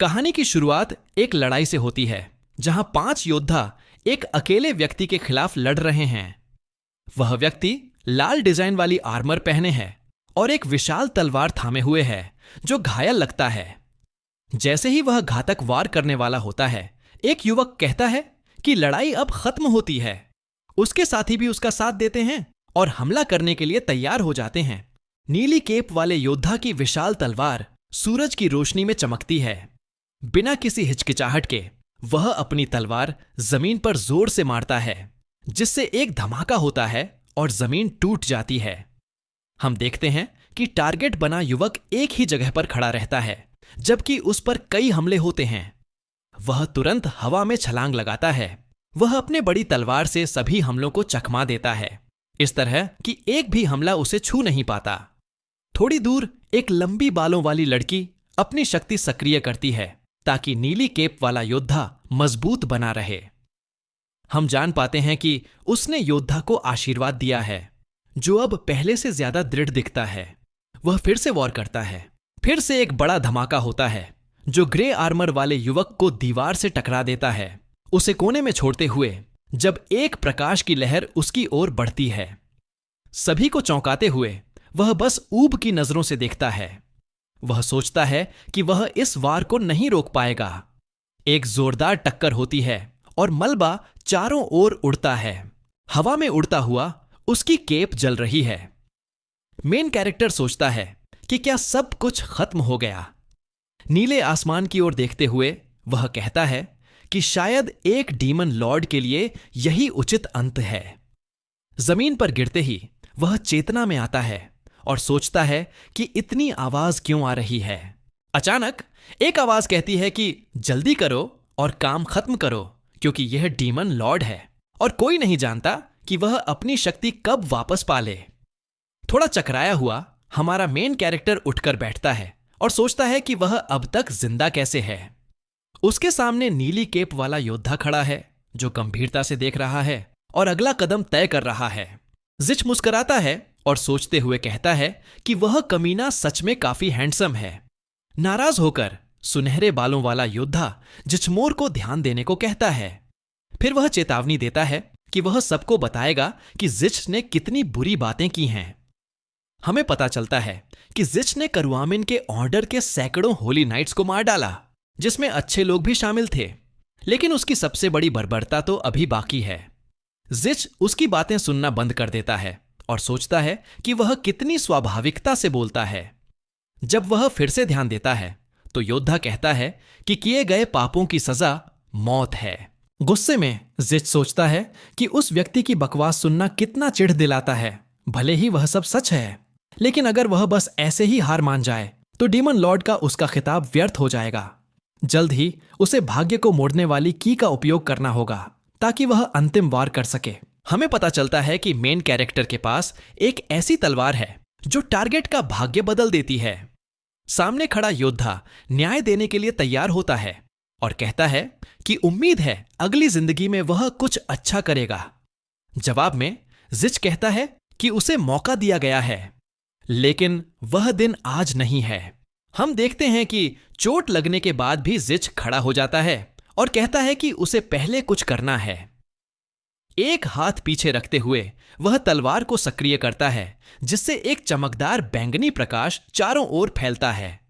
कहानी की शुरुआत एक लड़ाई से होती है जहां 5 योद्धा एक अकेले व्यक्ति के खिलाफ लड़ रहे हैं। वह व्यक्ति लाल डिजाइन वाली आर्मर पहने है और एक विशाल तलवार थामे हुए है जो घायल लगता है। जैसे ही वह घातक वार करने वाला होता है, एक युवक कहता है कि लड़ाई अब खत्म होती है। उसके साथी भी उसका साथ देते हैं और हमला करने के लिए तैयार हो जाते हैं। नीली केप वाले योद्धा की विशाल तलवार सूरज की रोशनी में चमकती है। बिना किसी हिचकिचाहट के वह अपनी तलवार जमीन पर जोर से मारता है, जिससे एक धमाका होता है और जमीन टूट जाती है। हम देखते हैं कि टारगेट बना युवक एक ही जगह पर खड़ा रहता है, जबकि उस पर कई हमले होते हैं। वह तुरंत हवा में छलांग लगाता है। वह अपने बड़ी तलवार से सभी हमलों को चकमा देता है, इस तरह कि एक भी हमला उसे छू नहीं पाता। थोड़ी दूर एक लंबी बालों वाली लड़की अपनी शक्ति सक्रिय करती है ताकि नीली केप वाला योद्धा मजबूत बना रहे। हम जान पाते हैं कि उसने योद्धा को आशीर्वाद दिया है, जो अब पहले से ज्यादा दृढ़ दिखता है। वह फिर से वॉर करता है। फिर से एक बड़ा धमाका होता है जो ग्रे आर्मर वाले युवक को दीवार से टकरा देता है, उसे कोने में छोड़ते हुए, जब एक प्रकाश की लहर उसकी ओर बढ़ती है। सभी को चौंकाते हुए वह बस ऊब की नजरों से देखता है। वह सोचता है कि वह इस वार को नहीं रोक पाएगा। एक जोरदार टक्कर होती है और मलबा चारों ओर उड़ता है। हवा में उड़ता हुआ उसकी केप जल रही है। मेन कैरेक्टर सोचता है कि क्या सब कुछ खत्म हो गया। नीले आसमान की ओर देखते हुए वह कहता है कि शायद एक डीमन लॉर्ड के लिए यही उचित अंत है। जमीन पर गिरते ही वह चेतना में आता है और सोचता है कि इतनी आवाज क्यों आ रही है। अचानक एक आवाज कहती है कि जल्दी करो और काम खत्म करो, क्योंकि यह डीमन लॉर्ड है और कोई नहीं जानता कि वह अपनी शक्ति कब वापस पा ले। थोड़ा चकराया हुआ हमारा मेन कैरेक्टर उठकर बैठता है और सोचता है कि वह अब तक जिंदा कैसे है। उसके सामने नीली केप वाला योद्धा खड़ा है जो गंभीरता से देख रहा है और अगला कदम तय कर रहा है। जिच मुस्कुराता है और सोचते हुए कहता है कि वह कमीना सच में काफी हैंडसम है। नाराज होकर सुनहरे बालों वाला योद्धा जिचमोर को ध्यान देने को कहता है। फिर वह चेतावनी देता है कि वह सबको बताएगा कि जिच ने कितनी बुरी बातें की हैं। हमें पता चलता है कि जिच ने करुआमिन के ऑर्डर के सैकड़ों होली नाइट्स को मार डाला, जिसमें अच्छे लोग भी शामिल थे। लेकिन उसकी सबसे बड़ी बर्बरता तो अभी बाकी है। जिच उसकी बातें सुनना बंद कर देता है और सोचता है कि वह कितनी स्वाभाविकता से बोलता है। जब वह फिर से ध्यान देता है तो योद्धा कहता है कि किए गए पापों की सजा मौत है। गुस्से में जिच सोचता है कि उस व्यक्ति की बकवास सुनना कितना चिढ़ दिलाता है। भले ही वह सब सच है, लेकिन अगर वह बस ऐसे ही हार मान जाए तो डीमन लॉर्ड का उसका खिताब व्यर्थ हो जाएगा। जल्द ही उसे भाग्य को मोड़ने वाली की का उपयोग करना होगा ताकि वह अंतिम वार कर सके। हमें पता चलता है कि मेन कैरेक्टर के पास एक ऐसी तलवार है जो टारगेट का भाग्य बदल देती है। सामने खड़ा योद्धा न्याय देने के लिए तैयार होता है और कहता है कि उम्मीद है अगली जिंदगी में वह कुछ अच्छा करेगा। जवाब में जिच कहता है कि उसे मौका दिया गया है, लेकिन वह दिन आज नहीं है। हम देखते हैं कि चोट लगने के बाद भी जिच खड़ा हो जाता है और कहता है कि उसे पहले कुछ करना है। एक हाथ पीछे रखते हुए वह तलवार को सक्रिय करता है, जिससे एक चमकदार बैंगनी प्रकाश चारों ओर फैलता है।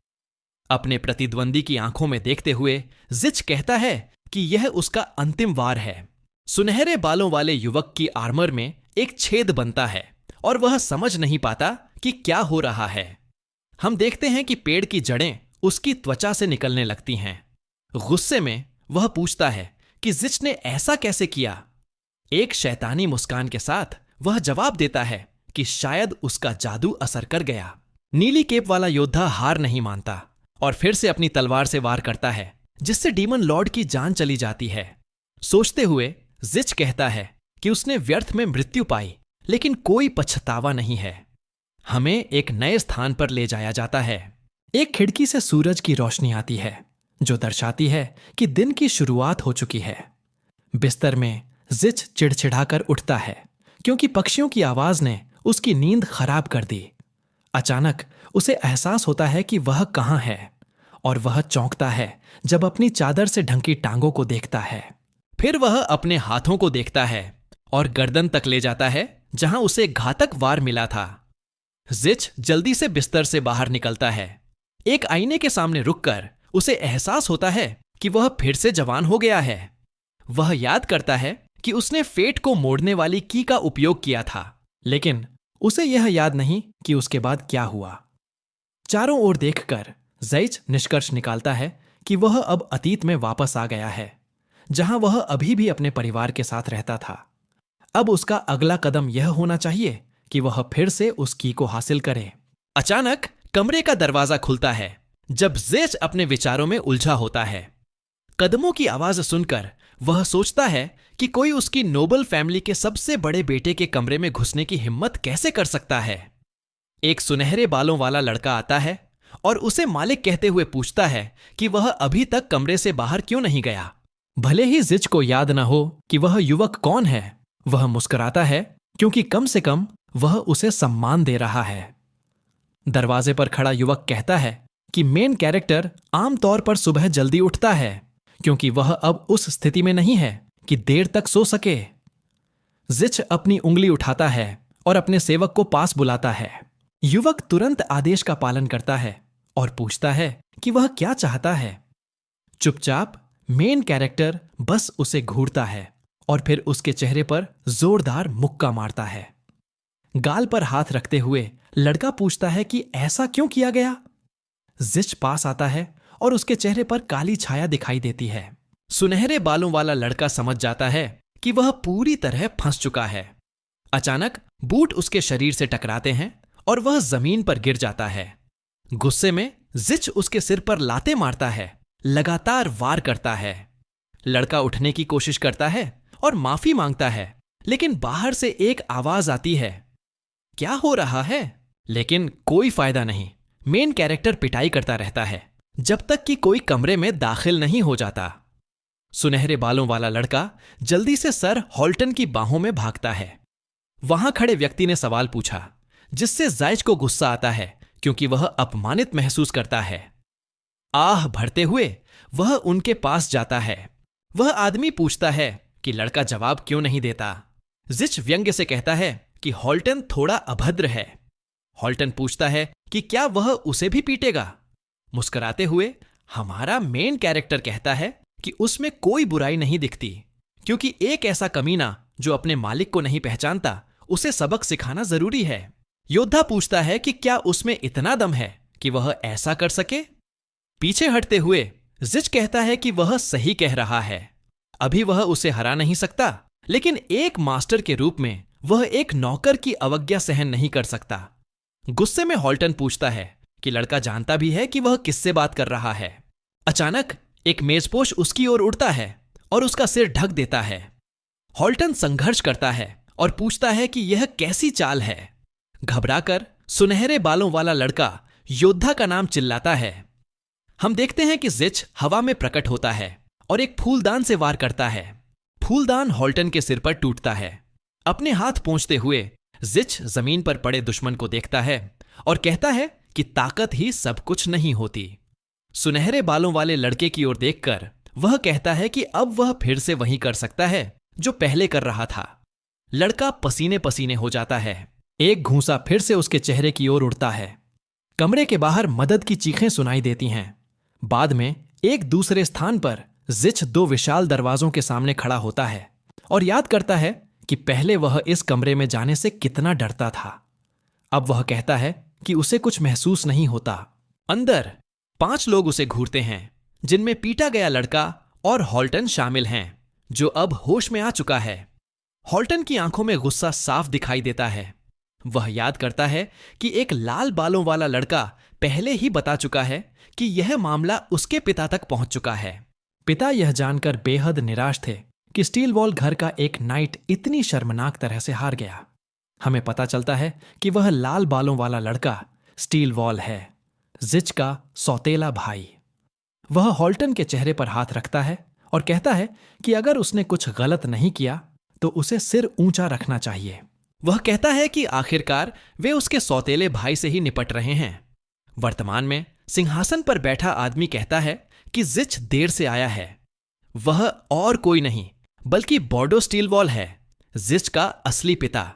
अपने प्रतिद्वंदी की आंखों में देखते हुए जिच कहता है कि यह उसका अंतिम वार है। सुनहरे बालों वाले युवक की आर्मर में एक छेद बनता है और वह समझ नहीं पाता कि क्या हो रहा है। हम देखते हैं कि पेड़ की जड़ें उसकी त्वचा से निकलने लगती हैं। गुस्से में वह पूछता है कि जिच ने ऐसा कैसे किया। एक शैतानी मुस्कान के साथ वह जवाब देता है कि शायद उसका जादू असर कर गया। नीली केप वाला योद्धा हार नहीं मानता और फिर से अपनी तलवार से वार करता है, जिससे डीमन लॉर्ड की जान चली जाती है। सोचते हुए जिच कहता है कि उसने व्यर्थ में मृत्यु पाई, लेकिन कोई पछतावा नहीं है। हमें एक नए स्थान पर ले जाया जाता है। एक खिड़की से सूरज की रोशनी आती है जो दर्शाती है कि दिन की शुरुआत हो चुकी है। बिस्तर में जिच चिड़चिड़ाकर उठता है क्योंकि पक्षियों की आवाज ने उसकी नींद खराब कर दी। अचानक उसे एहसास होता है कि वह कहाँ है और वह चौंकता है जब अपनी चादर से ढंकी टांगों को देखता है। फिर वह अपने हाथों को देखता है और गर्दन तक ले जाता है जहां उसे घातक वार मिला था। जिच जल्दी से बिस्तर से बाहर निकलता है। एक आईने के सामने रुककर उसे एहसास होता है कि वह फिर से जवान हो गया है। वह याद करता है कि उसने फेट को मोड़ने वाली की का उपयोग किया था, लेकिन उसे यह याद नहीं कि उसके बाद क्या हुआ। चारों ओर देखकर ज़ैच निष्कर्ष निकालता है कि वह अब अतीत में वापस आ गया है, जहां वह अभी भी अपने परिवार के साथ रहता था। अब उसका अगला कदम यह होना चाहिए कि वह फिर से उस की को हासिल करे। अचानक कमरे का दरवाजा खुलता है जब ज़ैच अपने विचारों में उलझा होता है। कदमों की आवाज सुनकर वह सोचता है कि कोई उसकी नोबल फैमिली के सबसे बड़े बेटे के कमरे में घुसने की हिम्मत कैसे कर सकता है। एक सुनहरे बालों वाला लड़का आता है और उसे मालिक कहते हुए पूछता है कि वह अभी तक कमरे से बाहर क्यों नहीं गया। भले ही ज़िच को याद न हो कि वह युवक कौन है, वह मुस्कुराता है क्योंकि कम से कम वह उसे सम्मान दे रहा है। दरवाजे पर खड़ा युवक कहता है कि मेन कैरेक्टर आमतौर पर सुबह जल्दी उठता है क्योंकि वह अब उस स्थिति में नहीं है कि देर तक सो सके। ज़िच अपनी उंगली उठाता है और अपने सेवक को पास बुलाता है। युवक तुरंत आदेश का पालन करता है और पूछता है कि वह क्या चाहता है। चुपचाप मेन कैरेक्टर बस उसे घूरता है और फिर उसके चेहरे पर जोरदार मुक्का मारता है। गाल पर हाथ रखते हुए लड़का पूछता है कि ऐसा क्यों किया गया। ज़िच पास आता है और उसके चेहरे पर काली छाया दिखाई देती है। सुनहरे बालों वाला लड़का समझ जाता है कि वह पूरी तरह फंस चुका है। अचानक बूट उसके शरीर से टकराते हैं और वह जमीन पर गिर जाता है। गुस्से में ज़िच उसके सिर पर लाते मारता है, लगातार वार करता है। लड़का उठने की कोशिश करता है और माफी मांगता है, लेकिन बाहर से एक आवाज आती है, क्या हो रहा है? लेकिन कोई फायदा नहीं। मेन कैरेक्टर पिटाई करता रहता है जब तक कि कोई कमरे में दाखिल नहीं हो जाता। सुनहरे बालों वाला लड़का जल्दी से सर हॉल्टन की बाहों में भागता है। वहां खड़े व्यक्ति ने सवाल पूछा, जिससे ज़ैच को गुस्सा आता है क्योंकि वह अपमानित महसूस करता है। आह भरते हुए वह उनके पास जाता है। वह आदमी पूछता है कि लड़का जवाब क्यों नहीं देता। ज़िच व्यंग्य से कहता है कि हॉल्टन थोड़ा अभद्र है। हॉल्टन पूछता है कि क्या वह उसे भी पीटेगा। मुस्कुराते हुए हमारा मेन कैरेक्टर कहता है कि उसमें कोई बुराई नहीं दिखती, क्योंकि एक ऐसा कमीना जो अपने मालिक को नहीं पहचानता, उसे सबक सिखाना जरूरी है। योद्धा पूछता है कि क्या उसमें इतना दम है कि वह ऐसा कर सके। पीछे हटते हुए ज़िच कहता है कि वह सही कह रहा है। अभी वह उसे हरा नहीं सकता, लेकिन एक मास्टर के रूप में वह एक नौकर की अवज्ञा सहन नहीं कर सकता। गुस्से में हॉल्टन पूछता है कि लड़का जानता भी है कि वह किससे बात कर रहा है। अचानक एक मेजपोश उसकी ओर उड़ता है और उसका सिर ढक देता है। हॉल्टन संघर्ष करता है और पूछता है कि यह कैसी चाल है। घबराकर सुनहरे बालों वाला लड़का योद्धा का नाम चिल्लाता है। हम देखते हैं कि ज़िच हवा में प्रकट होता है और एक फूलदान से वार करता है। फूलदान हॉल्टन के सिर पर टूटता है। अपने हाथ पोंछते हुए ज़िच जमीन पर पड़े दुश्मन को देखता है और कहता है कि ताकत ही सब कुछ नहीं होती। सुनहरे बालों वाले लड़के की ओर देखकर वह कहता है कि अब वह फिर से वही कर सकता है जो पहले कर रहा था। लड़का पसीने पसीने हो जाता है। एक घूंसा फिर से उसके चेहरे की ओर उड़ता है। कमरे के बाहर मदद की चीखें सुनाई देती हैं। बाद में एक दूसरे स्थान पर ज़िच दो विशाल दरवाजों के सामने खड़ा होता है और याद करता है कि पहले वह इस कमरे में जाने से कितना डरता था। अब वह कहता है कि उसे कुछ महसूस नहीं होता। अंदर 5 लोग उसे घूरते हैं, जिनमें पीटा गया लड़का और हॉल्टन शामिल हैं, जो अब होश में आ चुका है। हॉल्टन की आंखों में गुस्सा साफ दिखाई देता है। वह याद करता है कि एक लाल बालों वाला लड़का पहले ही बता चुका है कि यह मामला उसके पिता तक पहुंच चुका है। पिता यह जानकर बेहद निराश थे कि स्टील वॉल घर का एक नाइट इतनी शर्मनाक तरह से हार गया। हमें पता चलता है कि वह लाल बालों वाला लड़का स्टील वॉल है, ज़िच का सौतेला भाई। वह हॉल्टन के चेहरे पर हाथ रखता है और कहता है कि अगर उसने कुछ गलत नहीं किया तो उसे सिर ऊंचा रखना चाहिए। वह कहता है कि आखिरकार वे उसके सौतेले भाई से ही निपट रहे हैं। वर्तमान में सिंहासन पर बैठा आदमी कहता है कि जिच देर से आया है। वह और कोई नहीं बल्कि बॉर्डो स्टीलवॉल है, जिच का असली पिता।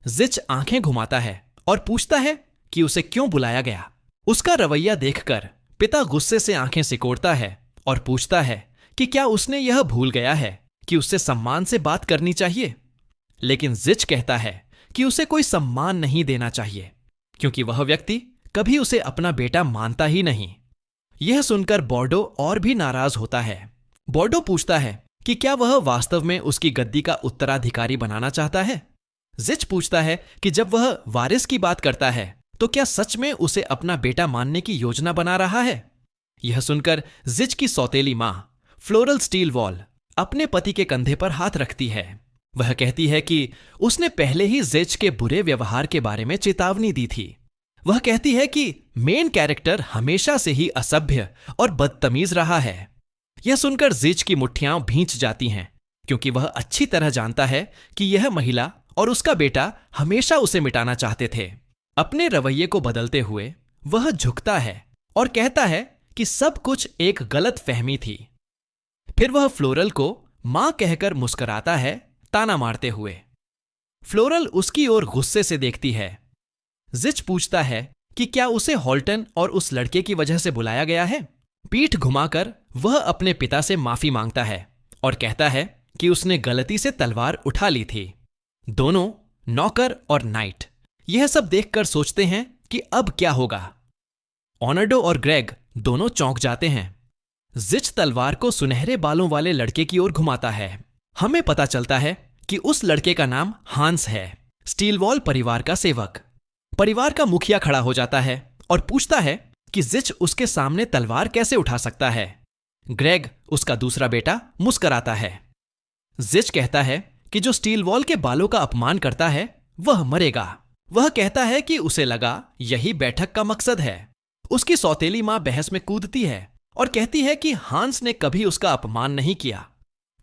जिच आंखें घुमाता है और पूछता है कि उसे क्यों बुलाया गया। उसका रवैया देखकर पिता गुस्से से आंखें सिकोड़ता है और पूछता है कि क्या उसने यह भूल गया है कि उससे सम्मान से बात करनी चाहिए। लेकिन जिच कहता है कि उसे कोई सम्मान नहीं देना चाहिए क्योंकि वह व्यक्ति कभी उसे अपना बेटा मानता ही नहीं। यह सुनकर बॉर्डो और भी नाराज होता है। बॉर्डो पूछता है कि क्या वह वास्तव में उसकी गद्दी का उत्तराधिकारी बनाना चाहता है। जिच पूछता है कि जब वह वारिस की बात करता है तो क्या सच में उसे अपना बेटा मानने की योजना बना रहा है। यह सुनकर जिच की सौतेली मां फ्लोरल स्टीलवॉल अपने पति के कंधे पर हाथ रखती है। वह कहती है कि उसने पहले ही जिच के बुरे व्यवहार के बारे में चेतावनी दी थी। वह कहती है कि मेन कैरेक्टर हमेशा से ही असभ्य और बदतमीज रहा है। यह सुनकर जिच की मुट्ठियां भींच जाती हैं क्योंकि वह अच्छी तरह जानता है कि यह महिला और उसका बेटा हमेशा उसे मिटाना चाहते थे। अपने रवैये को बदलते हुए वह झुकता है और कहता है कि सब कुछ एक गलत फहमी थी। फिर वह फ्लोरल को मां कहकर मुस्कुराता है, ताना मारते हुए। फ्लोरल उसकी ओर गुस्से से देखती है। जिच पूछता है कि क्या उसे हॉल्टन और उस लड़के की वजह से बुलाया गया है। पीठ घुमाकर वह अपने पिता से माफी मांगता है और कहता है कि उसने गलती से तलवार उठा ली थी। दोनों नौकर और नाइट यह सब देखकर सोचते हैं कि अब क्या होगा। ऑनर्डो और ग्रेग दोनों चौंक जाते हैं। जिच तलवार को सुनहरे बालों वाले लड़के की ओर घुमाता है। हमें पता चलता है कि उस लड़के का नाम हांस है, स्टीलवॉल परिवार का सेवक। परिवार का मुखिया खड़ा हो जाता है और पूछता है कि जिच उसके सामने तलवार कैसे उठा सकता है। ग्रेग, उसका दूसरा बेटा, मुस्कराता है। जिच कहता है कि जो स्टीलवॉल के बालों का अपमान करता है वह मरेगा। वह कहता है कि उसे लगा यही बैठक का मकसद है। उसकी सौतेली मां बहस में कूदती है और कहती है कि हांस ने कभी उसका अपमान नहीं किया।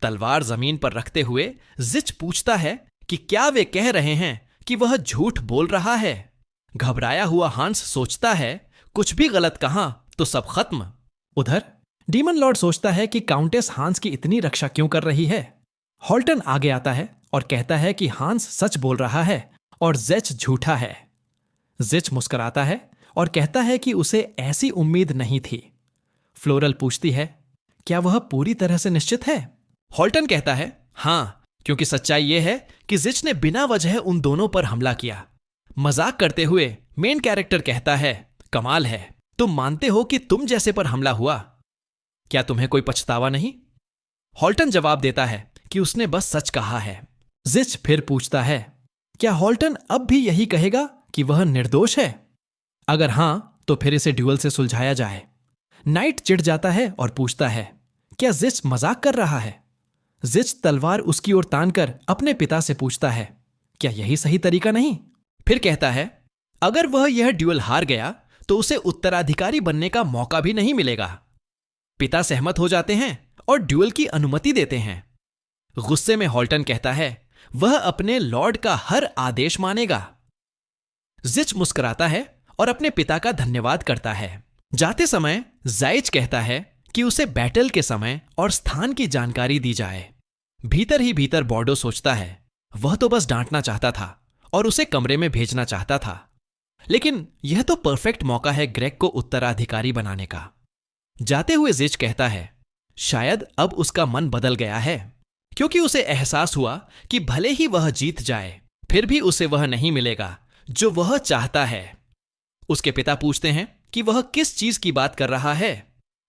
तलवार जमीन पर रखते हुए जिच पूछता है कि क्या वे कह रहे हैं कि वह झूठ बोल रहा है। घबराया हुआ हांस सोचता है कुछ भी गलत कहा तो सब खत्म। उधर डीमन लॉर्ड सोचता है कि काउंटेस हांस की इतनी रक्षा क्यों कर रही है। हॉल्टन आगे आता है और कहता है कि हांस सच बोल रहा है और जिच झूठा है। जिच मुस्कुराता है और कहता है कि उसे ऐसी उम्मीद नहीं थी। फ्लोरल पूछती है, क्या वह पूरी तरह से निश्चित है? हॉल्टन कहता है, हां, क्योंकि सच्चाई यह है कि जिच ने बिना वजह उन दोनों पर हमला किया। मजाक करते हुए मेन कैरेक्टर कहता है, कमाल है, तुम मानते हो कि तुम जैसे पर हमला हुआ। क्या तुम्हें कोई पछतावा नहीं? हॉल्टन जवाब देता है कि उसने बस सच कहा है। जिच फिर पूछता है, क्या हॉल्टन अब भी यही कहेगा कि वह निर्दोष है? अगर हां, तो फिर इसे ड्यूल से सुलझाया जाए। नाइट चिढ़ जाता है और पूछता है, क्या जिच मजाक कर रहा है? जिच तलवार उसकी ओर तानकर अपने पिता से पूछता है, क्या यही सही तरीका नहीं? फिर कहता है, अगर वह यह ड्यूल हार गया तो उसे उत्तराधिकारी बनने का मौका भी नहीं मिलेगा। पिता सहमत हो जाते हैं और ड्यूल की अनुमति देते हैं। गुस्से में हॉल्टन कहता है, वह अपने लॉर्ड का हर आदेश मानेगा। जिच मुस्कुराता है और अपने पिता का धन्यवाद करता है। जाते समय जाइच कहता है कि उसे बैटल के समय और स्थान की जानकारी दी जाए। भीतर ही भीतर बॉर्डो सोचता है, वह तो बस डांटना चाहता था और उसे कमरे में भेजना चाहता था, लेकिन यह तो परफेक्ट मौका है ग्रेग को उत्तराधिकारी बनाने का। जाते हुए जिच कहता है, शायद अब उसका मन बदल गया है, क्योंकि उसे एहसास हुआ कि भले ही वह जीत जाए फिर भी उसे वह नहीं मिलेगा जो वह चाहता है। उसके पिता पूछते हैं कि वह किस चीज की बात कर रहा है।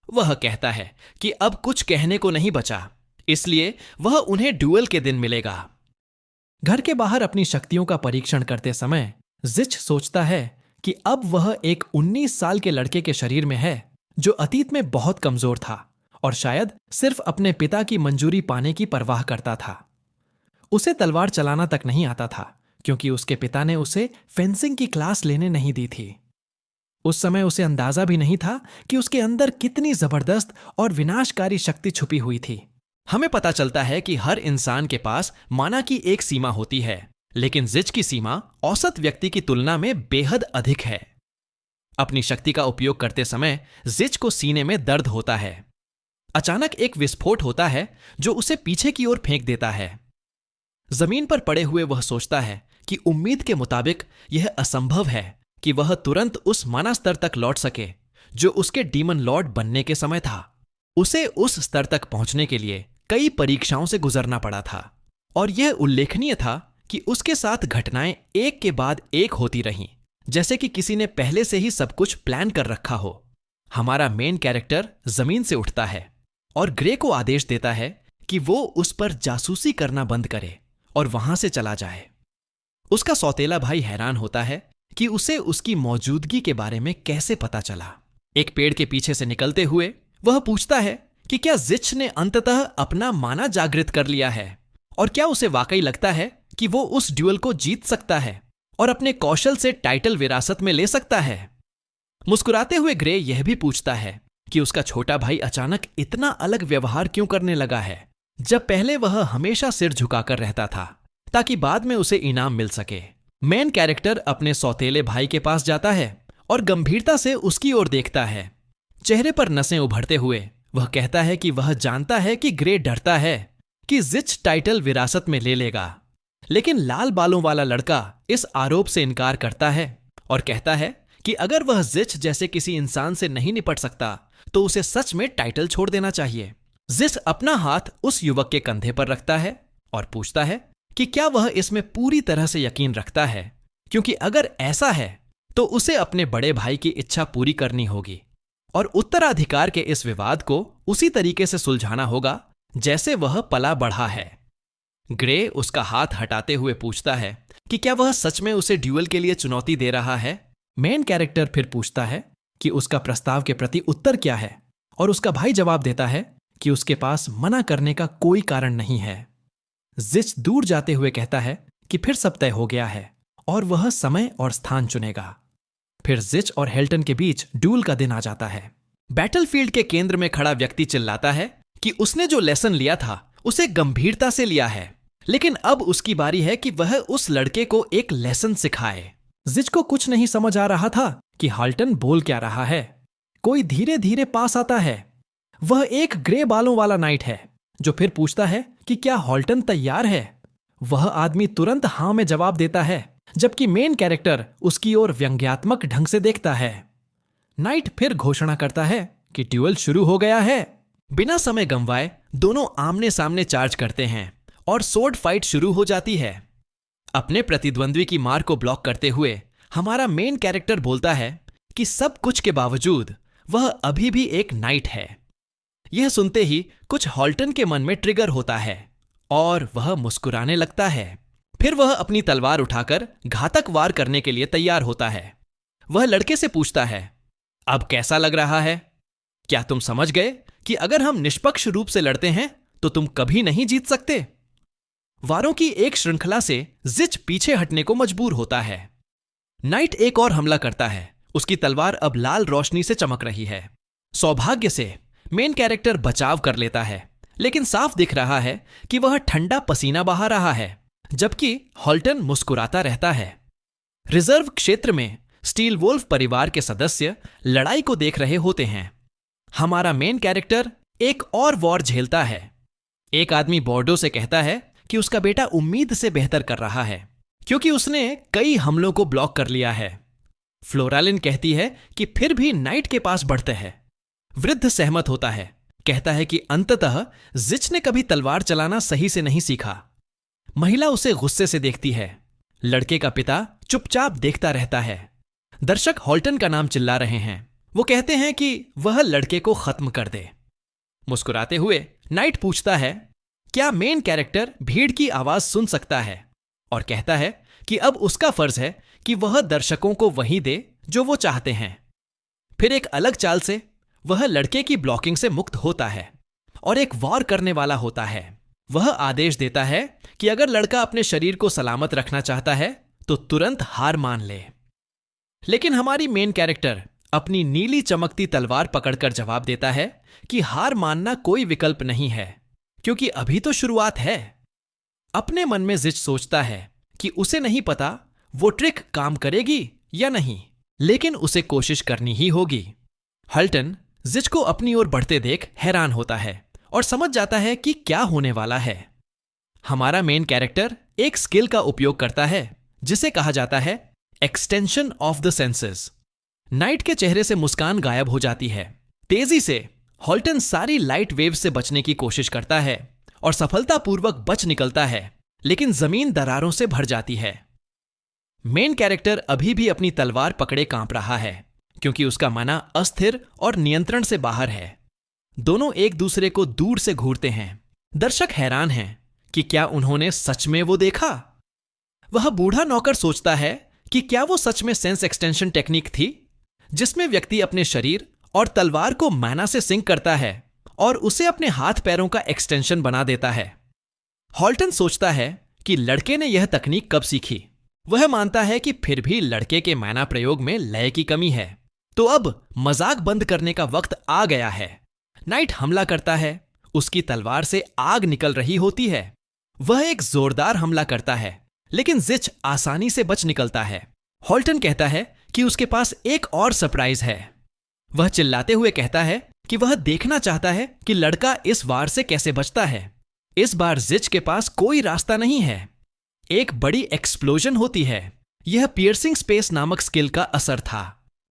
वह कहता है कि अब कुछ कहने को नहीं बचा, इसलिए वह उन्हें ड्यूल के दिन मिलेगा। घर के बाहर अपनी शक्तियों का परीक्षण करते समय जिच सोचता है कि अब वह एक 19 साल के लड़के के शरीर में है जो अतीत में बहुत कमजोर था और शायद सिर्फ अपने पिता की मंजूरी पाने की परवाह करता था। उसे तलवार चलाना तक नहीं आता था क्योंकि उसके पिता ने उसे फेंसिंग की क्लास लेने नहीं दी थी। उस समय उसे अंदाजा भी नहीं था कि उसके अंदर कितनी जबरदस्त और विनाशकारी शक्ति छुपी हुई थी। हमें पता चलता है कि हर इंसान के पास माना की एक सीमा होती है, लेकिन जिच की सीमा औसत व्यक्ति की तुलना में बेहद अधिक है। अपनी शक्ति का उपयोग करते समय जिच को सीने में दर्द होता है। अचानक एक विस्फोट होता है जो उसे पीछे की ओर फेंक देता है। जमीन पर पड़े हुए वह सोचता है कि उम्मीद के मुताबिक यह असंभव है कि वह तुरंत उस माना स्तर तक लौट सके जो उसके डीमन लॉर्ड बनने के समय था। उसे उस स्तर तक पहुंचने के लिए कई परीक्षाओं से गुजरना पड़ा था और यह उल्लेखनीय था कि उसके साथ घटनाएं एक के बाद एक होती रहीं, जैसे कि किसी ने पहले से ही सब कुछ प्लान कर रखा हो। हमारा मेन कैरेक्टर जमीन से उठता है और ग्रे को आदेश देता है कि वो उस पर जासूसी करना बंद करे और वहां से चला जाए। उसका सौतेला भाई हैरान होता है कि उसे उसकी मौजूदगी के बारे में कैसे पता चला। एक पेड़ के पीछे से निकलते हुए वह पूछता है कि क्या जिच ने अंततः अपना माना जागृत कर लिया है और क्या उसे वाकई लगता है कि वो उस ड्यूअल को जीत सकता है और अपने कौशल से टाइटल विरासत में ले सकता है। मुस्कुराते हुए ग्रे यह भी पूछता है कि उसका छोटा भाई अचानक इतना अलग व्यवहार क्यों करने लगा है, जब पहले वह हमेशा सिर झुकाकर रहता था ताकि बाद में उसे इनाम मिल सके। मेन कैरेक्टर अपने सौतेले भाई के पास जाता है और गंभीरता से उसकी ओर देखता है। चेहरे पर नसें उभरते हुए वह कहता है कि वह जानता है कि ग्रे डरता है कि जिच टाइटल विरासत में ले लेगा, लेकिन लाल बालों वाला लड़का इस आरोप से इनकार करता है और कहता है कि अगर वह जिच जैसे किसी इंसान से नहीं निपट सकता तो उसे सच में टाइटल छोड़ देना चाहिए। जिच अपना हाथ उस युवक के कंधे पर रखता है और पूछता है कि क्या वह इसमें पूरी तरह से यकीन रखता है, क्योंकि अगर ऐसा है तो उसे अपने बड़े भाई की इच्छा पूरी करनी होगी और उत्तराधिकार के इस विवाद को उसी तरीके से सुलझाना होगा जैसे वह पला बढ़ा है। ग्रे उसका हाथ हटाते हुए पूछता है कि क्या वह सच में उसे ड्यूअल के लिए चुनौती दे रहा है। मेन कैरेक्टर फिर पूछता है कि उसका प्रस्ताव के प्रति उत्तर क्या है और उसका भाई जवाब देता है कि उसके पास मना करने का कोई कारण नहीं है। जिच दूर जाते हुए कहता है कि फिर सब तय हो गया है और वह समय और स्थान चुनेगा। फिर जिच और हेल्टन के बीच ड्यूल का दिन आ जाता है। बैटलफील्ड के केंद्र में खड़ा व्यक्ति चिल्लाता है कि उसने जो लेसन लिया था उसे गंभीरता से लिया है, लेकिन अब उसकी बारी है कि वह उस लड़के को एक लेसन सिखाए। जिच को कुछ नहीं समझ आ रहा था कि हाल्टन बोल क्या रहा है। कोई धीरे धीरे पास आता है। वह एक ग्रे बालों वाला नाइट है जो फिर पूछता है कि क्या हाल्टन तैयार है। वह आदमी तुरंत हां में जवाब देता है, जबकि मेन कैरेक्टर उसकी ओर व्यंग्यात्मक ढंग से देखता है। नाइट फिर घोषणा करता है कि ड्यूअल शुरू हो गया है। बिना समय गंवाए दोनों आमने सामने चार्ज करते हैं और सोर्ड फाइट शुरू हो जाती है। अपने प्रतिद्वंद्वी की मार को ब्लॉक करते हुए हमारा मेन कैरेक्टर बोलता है कि सब कुछ के बावजूद वह अभी भी एक नाइट है। यह सुनते ही कुछ हाल्टन के मन में ट्रिगर होता है और वह मुस्कुराने लगता है। फिर वह अपनी तलवार उठाकर घातक वार करने के लिए तैयार होता है। वह लड़के से पूछता है, अब कैसा लग रहा है? क्या तुम समझ गए कि अगर हम निष्पक्ष रूप से लड़ते हैं तो तुम कभी नहीं जीत सकते? वारों की एक श्रृंखला से जिच पीछे हटने को मजबूर होता है। नाइट एक और हमला करता है। उसकी तलवार अब लाल रोशनी से चमक रही है। सौभाग्य से मेन कैरेक्टर बचाव कर लेता है, लेकिन साफ दिख रहा है कि वह ठंडा पसीना बहा रहा है, जबकि हाल्टन मुस्कुराता रहता है। रिजर्व क्षेत्र में स्टील वोल्फ परिवार के सदस्य लड़ाई को देख रहे होते हैं। हमारा मेन कैरेक्टर एक और वॉर झेलता है। एक आदमी बोर्डो से कहता है कि उसका बेटा उम्मीद से बेहतर कर रहा है क्योंकि उसने कई हमलों को ब्लॉक कर लिया है। फ्लोरालिन कहती है कि फिर भी नाइट के पास बढ़ते हैं। वृद्ध सहमत होता है, कहता है कि अंततः जिच ने कभी तलवार चलाना सही से नहीं सीखा। महिला उसे गुस्से से देखती है। लड़के का पिता चुपचाप देखता रहता है। दर्शक हाल्टन का नाम चिल्ला रहे हैं। वो कहते हैं कि वह लड़के को खत्म कर दे। मुस्कुराते हुए नाइट पूछता है, क्या मेन कैरेक्टर भीड़ की आवाज सुन सकता है, और कहता है कि अब उसका फर्ज है कि वह दर्शकों को वही दे जो वो चाहते हैं। फिर एक अलग चाल से वह लड़के की ब्लॉकिंग से मुक्त होता है और एक वॉर करने वाला होता है। वह आदेश देता है कि अगर लड़का अपने शरीर को सलामत रखना चाहता है तो तुरंत हार मान ले। लेकिन हमारी मेन कैरेक्टर अपनी नीली चमकती तलवार पकड़कर जवाब देता है कि हार मानना कोई विकल्प नहीं है, क्योंकि अभी तो शुरुआत है। अपने मन में जिच सोचता है कि उसे नहीं पता वो ट्रिक काम करेगी या नहीं, लेकिन उसे कोशिश करनी ही होगी। हल्टन जिच को अपनी ओर बढ़ते देख हैरान होता है और समझ जाता है कि क्या होने वाला है। हमारा मेन कैरेक्टर एक स्किल का उपयोग करता है जिसे कहा जाता है extension of the senses. Night के चेहरे से मुस्कान गायब हो जाती है। तेजी से हॉल्टन सारी लाइट वेव से बचने की कोशिश करता है और सफलतापूर्वक बच निकलता है, लेकिन जमीन दरारों से भर जाती है। मेन कैरेक्टर अभी भी अपनी तलवार पकड़े कांप रहा है क्योंकि उसका मना अस्थिर और नियंत्रण से बाहर है। दोनों एक दूसरे को दूर से घूरते हैं। दर्शक हैरान हैं कि क्या उन्होंने सच में वो देखा। वह बूढ़ा नौकर सोचता है कि क्या वो सच में सेंस एक्सटेंशन टेक्निक थी जिसमें व्यक्ति अपने शरीर और तलवार को माना से सिंक करता है और उसे अपने हाथ पैरों का एक्सटेंशन बना देता है। हॉल्टन सोचता है कि लड़के ने यह तकनीक कब सीखी। वह मानता है कि फिर भी लड़के के माना प्रयोग में लय की कमी है, तो अब मजाक बंद करने का वक्त आ गया है। नाइट हमला करता है। उसकी तलवार से आग निकल रही होती है। वह एक जोरदार हमला करता है, लेकिन जिच आसानी से बच निकलता है। हॉल्टन कहता है कि उसके पास एक और सरप्राइज है। वह चिल्लाते हुए कहता है कि वह देखना चाहता है कि लड़का इस वार से कैसे बचता है। इस बार जिच के पास कोई रास्ता नहीं है। एक बड़ी एक्सप्लोजन होती है। यह पियर्सिंग स्पेस नामक स्किल का असर था।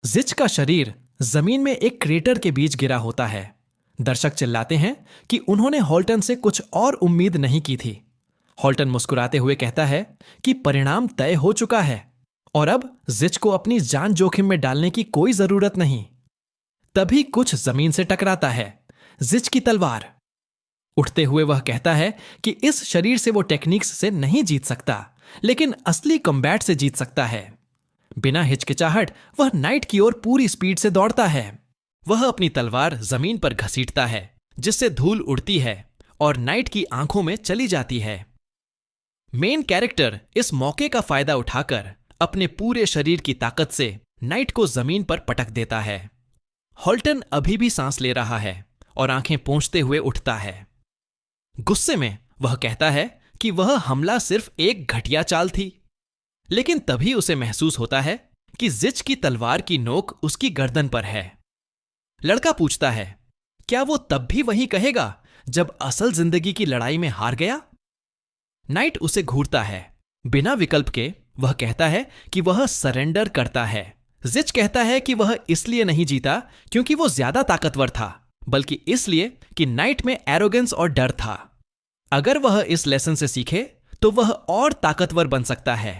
जिच का शरीर जमीन में एक क्रेटर के बीच गिरा होता है। दर्शक चिल्लाते हैं कि उन्होंने हॉल्टन से कुछ और उम्मीद नहीं की थी। हॉल्टन मुस्कुराते हुए कहता है कि परिणाम तय हो चुका है और अब जिच को अपनी जान जोखिम में डालने की कोई जरूरत नहीं। तभी कुछ जमीन से टकराता है। जिच की तलवार। उठते हुए वह कहता है कि इस शरीर से वो टेक्निक्स से नहीं जीत सकता, लेकिन असली कॉम्बैट से जीत सकता है। बिना हिचकिचाहट वह नाइट की ओर पूरी स्पीड से दौड़ता है। वह अपनी तलवार जमीन पर घसीटता है, जिससे धूल उड़ती है और नाइट की आंखों में चली जाती है। मेन कैरेक्टर इस मौके का फायदा उठाकर अपने पूरे शरीर की ताकत से नाइट को जमीन पर पटक देता है। हॉल्टन अभी भी सांस ले रहा है और आंखें पोंछते हुए उठता है। गुस्से में वह कहता है कि वह हमला सिर्फ एक घटिया चाल थी, लेकिन तभी उसे महसूस होता है कि जिच की तलवार की नोक उसकी गर्दन पर है। लड़का पूछता है, क्या वो तब भी वही कहेगा जब असल जिंदगी की लड़ाई में हार गया? नाइट उसे घूरता है। बिना विकल्प के वह कहता है कि वह सरेंडर करता है। जिच कहता है कि वह इसलिए नहीं जीता क्योंकि वो ज्यादा ताकतवर था, बल्कि इसलिए कि नाइट में एरोगेंस और डर था। अगर वह इस लेसन से सीखे तो वह और ताकतवर बन सकता है।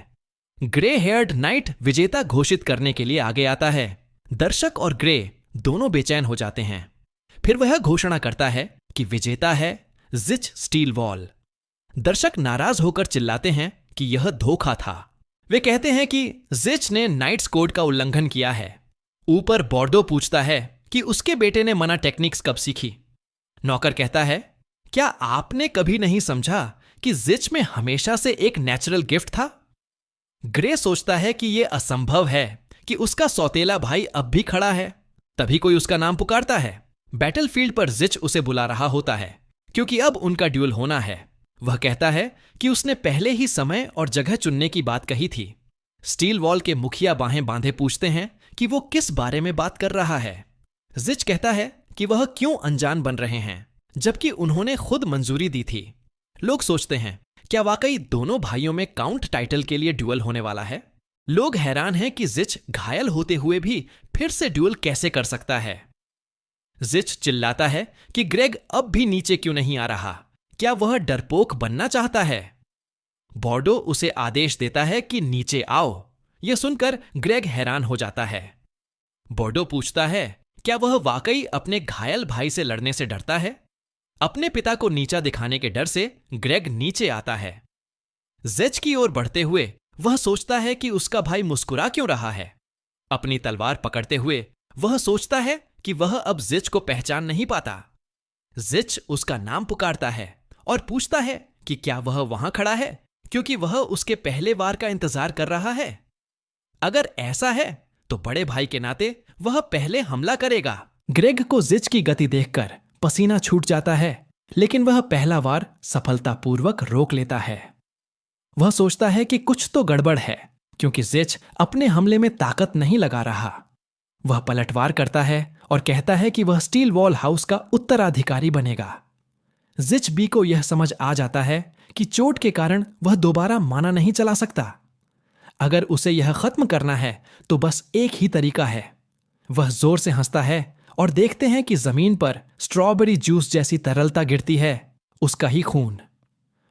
ग्रे हेयर्ड नाइट विजेता घोषित करने के लिए आगे आता है। दर्शक और ग्रे दोनों बेचैन हो जाते हैं। फिर वह घोषणा करता है कि विजेता है जिच स्टील वॉल। दर्शक नाराज होकर चिल्लाते हैं कि यह धोखा था। वे कहते हैं कि जिच ने नाइट्स कोड का उल्लंघन किया है। ऊपर बॉर्डो पूछता है कि उसके बेटे ने मना टेक्निक्स कब सीखी। नौकर कहता है, क्या आपने कभी नहीं समझा कि जिच में हमेशा से एक नेचुरल गिफ्ट था? ग्रे सोचता है कि यह असंभव है कि उसका सौतेला भाई अब भी खड़ा है। तभी कोई उसका नाम पुकारता है। बैटलफील्ड पर जिच उसे बुला रहा होता है क्योंकि अब उनका ड्यूल होना है। वह कहता है कि उसने पहले ही समय और जगह चुनने की बात कही थी। स्टील वॉल के मुखिया बाहें बांधे पूछते हैं कि वो किस बारे में बात कर रहा है। जिच कहता है कि वह क्यों अनजान बन रहे हैं जबकि उन्होंने खुद मंजूरी दी थी। लोग सोचते हैं, क्या वाकई दोनों भाइयों में काउंट टाइटल के लिए ड्यूल होने वाला है? लोग हैरान हैं कि जिच घायल होते हुए भी फिर से ड्यूल कैसे कर सकता है। जिच चिल्लाता है कि ग्रेग अब भी नीचे क्यों नहीं आ रहा। क्या वह डरपोक बनना चाहता है? बॉर्डो उसे आदेश देता है कि नीचे आओ। यह सुनकर ग्रेग हैरान हो जाता है। बॉर्डो पूछता है, क्या वह वाकई अपने घायल भाई से लड़ने से डरता है? अपने पिता को नीचा दिखाने के डर से ग्रेग नीचे आता है। जिच की ओर बढ़ते हुए वह सोचता है कि उसका भाई मुस्कुरा क्यों रहा है। अपनी तलवार पकड़ते हुए वह सोचता है कि वह अब जिच को पहचान नहीं पाता। जिच उसका नाम पुकारता है और पूछता है कि क्या वह वहां खड़ा है क्योंकि वह उसके पहले वार का इंतजार कर रहा है। अगर ऐसा है तो बड़े भाई के नाते वह पहले हमला करेगा। ग्रेग को जिच की गति देखकर पसीना छूट जाता है, लेकिन वह पहला वार सफलतापूर्वक रोक लेता है। वह सोचता है कि कुछ तो गड़बड़ है क्योंकि जिच अपने हमले में ताकत नहीं लगा रहा। वह पलटवार करता है और कहता है कि वह स्टील वॉल हाउस का उत्तराधिकारी बनेगा। जिच बी को यह समझ आ जाता है कि चोट के कारण वह दोबारा माना नहीं चला सकता। अगर उसे यह खत्म करना है तो बस एक ही तरीका है। वह जोर से हंसता है और देखते हैं कि जमीन पर स्ट्रॉबेरी जूस जैसी तरलता गिरती है, उसका ही खून।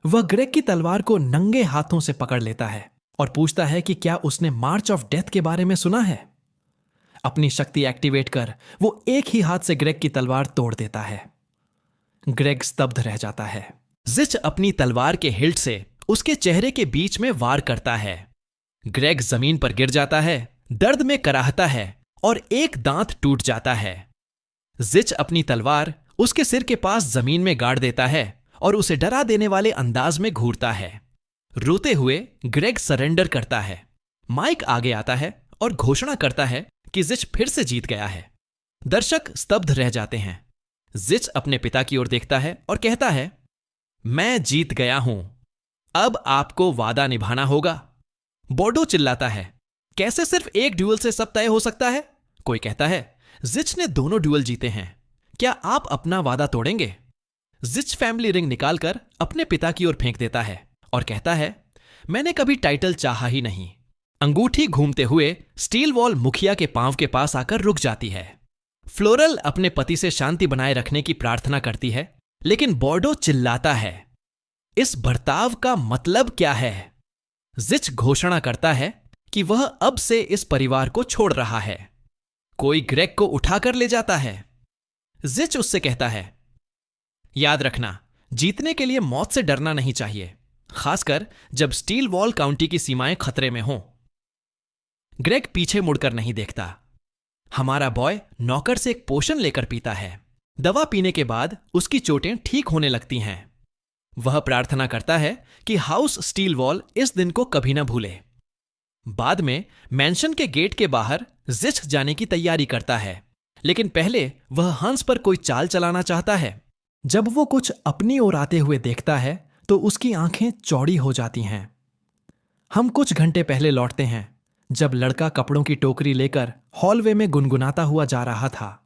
वह ग्रेग की तलवार को नंगे हाथों से पकड़ लेता है और पूछता है कि क्या उसने मार्च ऑफ डेथ के बारे में सुना है। अपनी शक्ति एक्टिवेट कर वो एक ही हाथ से ग्रेग की तलवार तोड़ देता है। ग्रेग स्तब्ध रह जाता है। जिच अपनी तलवार के हिल्ट से उसके चेहरे के बीच में वार करता है। ग्रेग जमीन पर गिर जाता है, दर्द में कराहता है और एक दांत टूट जाता है। जिच अपनी तलवार उसके सिर के पास जमीन में गाड़ देता है और उसे डरा देने वाले अंदाज में घूरता है। रोते हुए ग्रेग सरेंडर करता है। माइक आगे आता है और घोषणा करता है कि जिच फिर से जीत गया है। दर्शक स्तब्ध रह जाते हैं। जिच अपने पिता की ओर देखता है और कहता है, मैं जीत गया हूं, अब आपको वादा निभाना होगा। बॉर्डो चिल्लाता है, कैसे सिर्फ एक ड्यूल से सब तय हो सकता है? कोई कहता है, जिच ने दोनों ड्यूल जीते हैं, क्या आप अपना वादा तोड़ेंगे? जिच फैमिली रिंग निकालकर अपने पिता की ओर फेंक देता है और कहता है, मैंने कभी टाइटल चाहा ही नहीं। अंगूठी घूमते हुए स्टील वॉल मुखिया के पांव के पास आकर रुक जाती है। फ्लोरल अपने पति से शांति बनाए रखने की प्रार्थना करती है, लेकिन बॉर्डो चिल्लाता है, इस बर्ताव का मतलब क्या है? जिच घोषणा करता है कि वह अब से इस परिवार को छोड़ रहा है। कोई ग्रेग को उठाकर ले जाता है। जिच उससे कहता है, याद रखना, जीतने के लिए मौत से डरना नहीं चाहिए, खासकर जब स्टील वॉल काउंटी की सीमाएं खतरे में हों। ग्रेग पीछे मुड़कर नहीं देखता। हमारा बॉय नौकर से एक पोशन लेकर पीता है। दवा पीने के बाद उसकी चोटें ठीक होने लगती हैं। वह प्रार्थना करता है कि हाउस स्टील वॉल इस दिन को कभी न भूले। बाद में मैंशन के गेट के बाहर जिच जाने की तैयारी करता है, लेकिन पहले वह हंस पर कोई चाल चलाना चाहता है। जब वो कुछ अपनी ओर आते हुए देखता है तो उसकी आंखें चौड़ी हो जाती हैं। हम कुछ घंटे पहले लौटते हैं, जब लड़का कपड़ों की टोकरी लेकर हॉलवे में गुनगुनाता हुआ जा रहा था।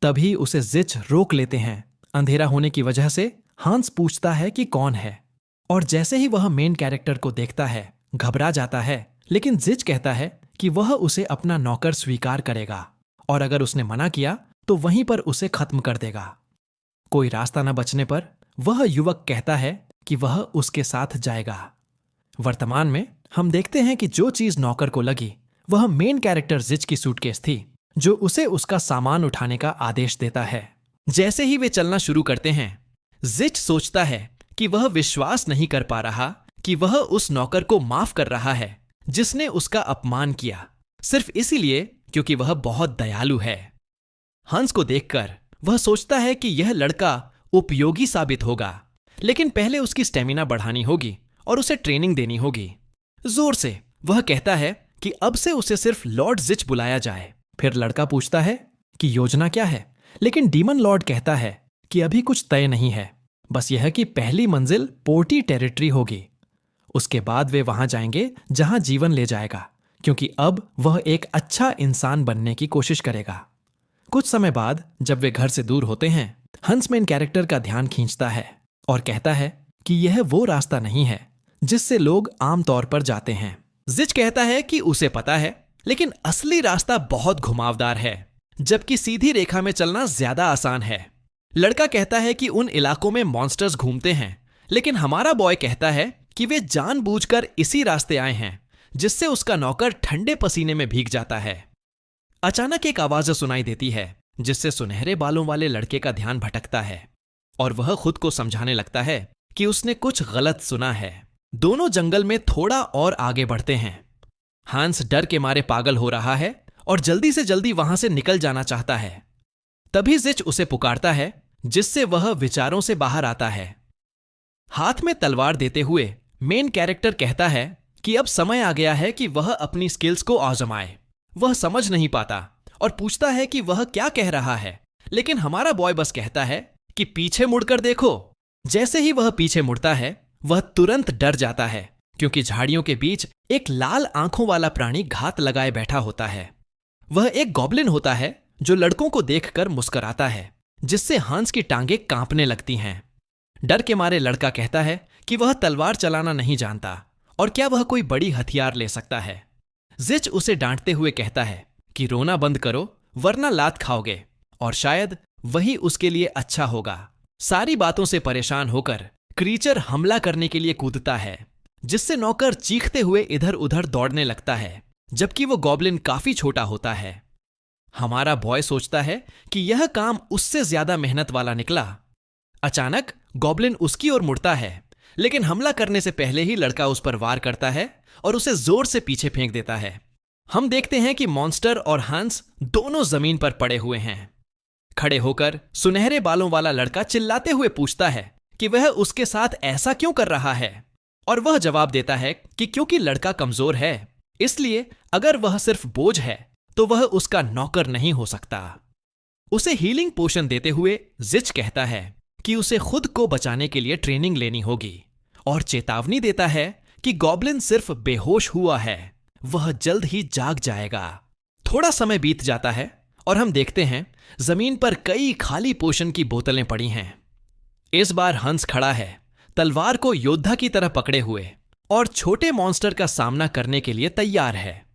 तभी उसे जिच रोक लेते हैं। अंधेरा होने की वजह से हांस पूछता है कि कौन है, और जैसे ही वह मेन कैरेक्टर को देखता है घबरा जाता है, लेकिन जिच कहता है कि वह उसे अपना नौकर स्वीकार करेगा और अगर उसने मना किया तो वहीं पर उसे खत्म कर देगा। कोई रास्ता न बचने पर वह युवक कहता है कि वह उसके साथ जाएगा। वर्तमान में हम देखते हैं कि जो चीज नौकर को लगी वह मेन कैरेक्टर जिच की सूटकेस थी, जो उसे उसका सामान उठाने का आदेश देता है। जैसे ही वे चलना शुरू करते हैं, जिच सोचता है कि वह विश्वास नहीं कर पा रहा कि वह उस नौकर को माफ कर रहा है जिसने उसका अपमान किया, सिर्फ इसीलिए क्योंकि वह बहुत दयालु है। हंस को देखकर वह सोचता है कि यह लड़का उपयोगी साबित होगा, लेकिन पहले उसकी स्टेमिना बढ़ानी होगी और उसे ट्रेनिंग देनी होगी। जोर से वह कहता है कि अब से उसे सिर्फ लॉर्ड जिच बुलाया जाए। फिर लड़का पूछता है कि योजना क्या है, लेकिन डीमन लॉर्ड कहता है कि अभी कुछ तय नहीं है, बस यह कि पहली मंजिल पोर्टी टेरिटरी होगी। उसके बाद वे वहां जाएंगे जहां जीवन ले जाएगा, क्योंकि अब वह एक अच्छा इंसान बनने की कोशिश करेगा। कुछ समय बाद जब वे घर से दूर होते हैं, हंस मेन कैरेक्टर का ध्यान खींचता है और कहता है कि यह वो रास्ता नहीं है जिससे लोग आमतौर पर जाते हैं। जिच कहता है कि उसे पता है, लेकिन असली रास्ता बहुत घुमावदार है, जबकि सीधी रेखा में चलना ज्यादा आसान है। लड़का कहता है कि उन इलाकों में मॉन्स्टर्स घूमते हैं, लेकिन हमारा बॉय कहता है कि वे जानबूझकर इसी रास्ते आए हैं, जिससे उसका नौकर ठंडे पसीने में भीग जाता है। अचानक एक आवाज सुनाई देती है, जिससे सुनहरे बालों वाले लड़के का ध्यान भटकता है और वह खुद को समझाने लगता है कि उसने कुछ गलत सुना है। दोनों जंगल में थोड़ा और आगे बढ़ते हैं। हांस डर के मारे पागल हो रहा है और जल्दी से जल्दी वहां से निकल जाना चाहता है। तभी जिच उसे पुकारता है, जिससे वह विचारों से बाहर आता है। हाथ में तलवार देते हुए मेन कैरेक्टर कहता है कि अब समय आ गया है कि वह अपनी स्किल्स को आजमाए। वह समझ नहीं पाता और पूछता है कि वह क्या कह रहा है, लेकिन हमारा बॉय बस कहता है कि पीछे मुड़कर देखो। जैसे ही वह पीछे मुड़ता है, वह तुरंत डर जाता है, क्योंकि झाड़ियों के बीच एक लाल आंखों वाला प्राणी घात लगाए बैठा होता है। वह एक गॉब्लिन होता है जो लड़कों को देखकर मुस्कुराता है, जिससे हंस की टांगें कांपने लगती हैं। डर के मारे लड़का कहता है कि वह तलवार चलाना नहीं जानता और क्या वह कोई बड़ी हथियार ले सकता है। जिच उसे डांटते हुए कहता है कि रोना बंद करो वरना लात खाओगे, और शायद वही उसके लिए अच्छा होगा। सारी बातों से परेशान होकर क्रीचर हमला करने के लिए कूदता है, जिससे नौकर चीखते हुए इधर उधर दौड़ने लगता है, जबकि वो गॉब्लिन काफी छोटा होता है। हमारा बॉय सोचता है कि यह काम उससे ज्यादा मेहनत वाला निकला। अचानक गॉब्लिन उसकी ओर मुड़ता है, लेकिन हमला करने से पहले ही लड़का उस पर वार करता है और उसे जोर से पीछे फेंक देता है। हम देखते हैं कि मॉन्स्टर और हंस दोनों जमीन पर पड़े हुए हैं। खड़े होकर सुनहरे बालों वाला लड़का चिल्लाते हुए पूछता है कि वह उसके साथ ऐसा क्यों कर रहा है, और वह जवाब देता है कि क्योंकि लड़का कमजोर है, इसलिए अगर वह सिर्फ बोझ है तो वह उसका नौकर नहीं हो सकता। उसे हीलिंग पोशन देते हुए जिच कहता है कि उसे खुद को बचाने के लिए ट्रेनिंग लेनी होगी, और चेतावनी देता है कि गॉब्लिन सिर्फ बेहोश हुआ है, वह जल्द ही जाग जाएगा। थोड़ा समय बीत जाता है और हम देखते हैं जमीन पर कई खाली पोशन की बोतलें पड़ी हैं। इस बार हंस खड़ा है, तलवार को योद्धा की तरह पकड़े हुए, और छोटे मॉन्स्टर का सामना करने के लिए तैयार है।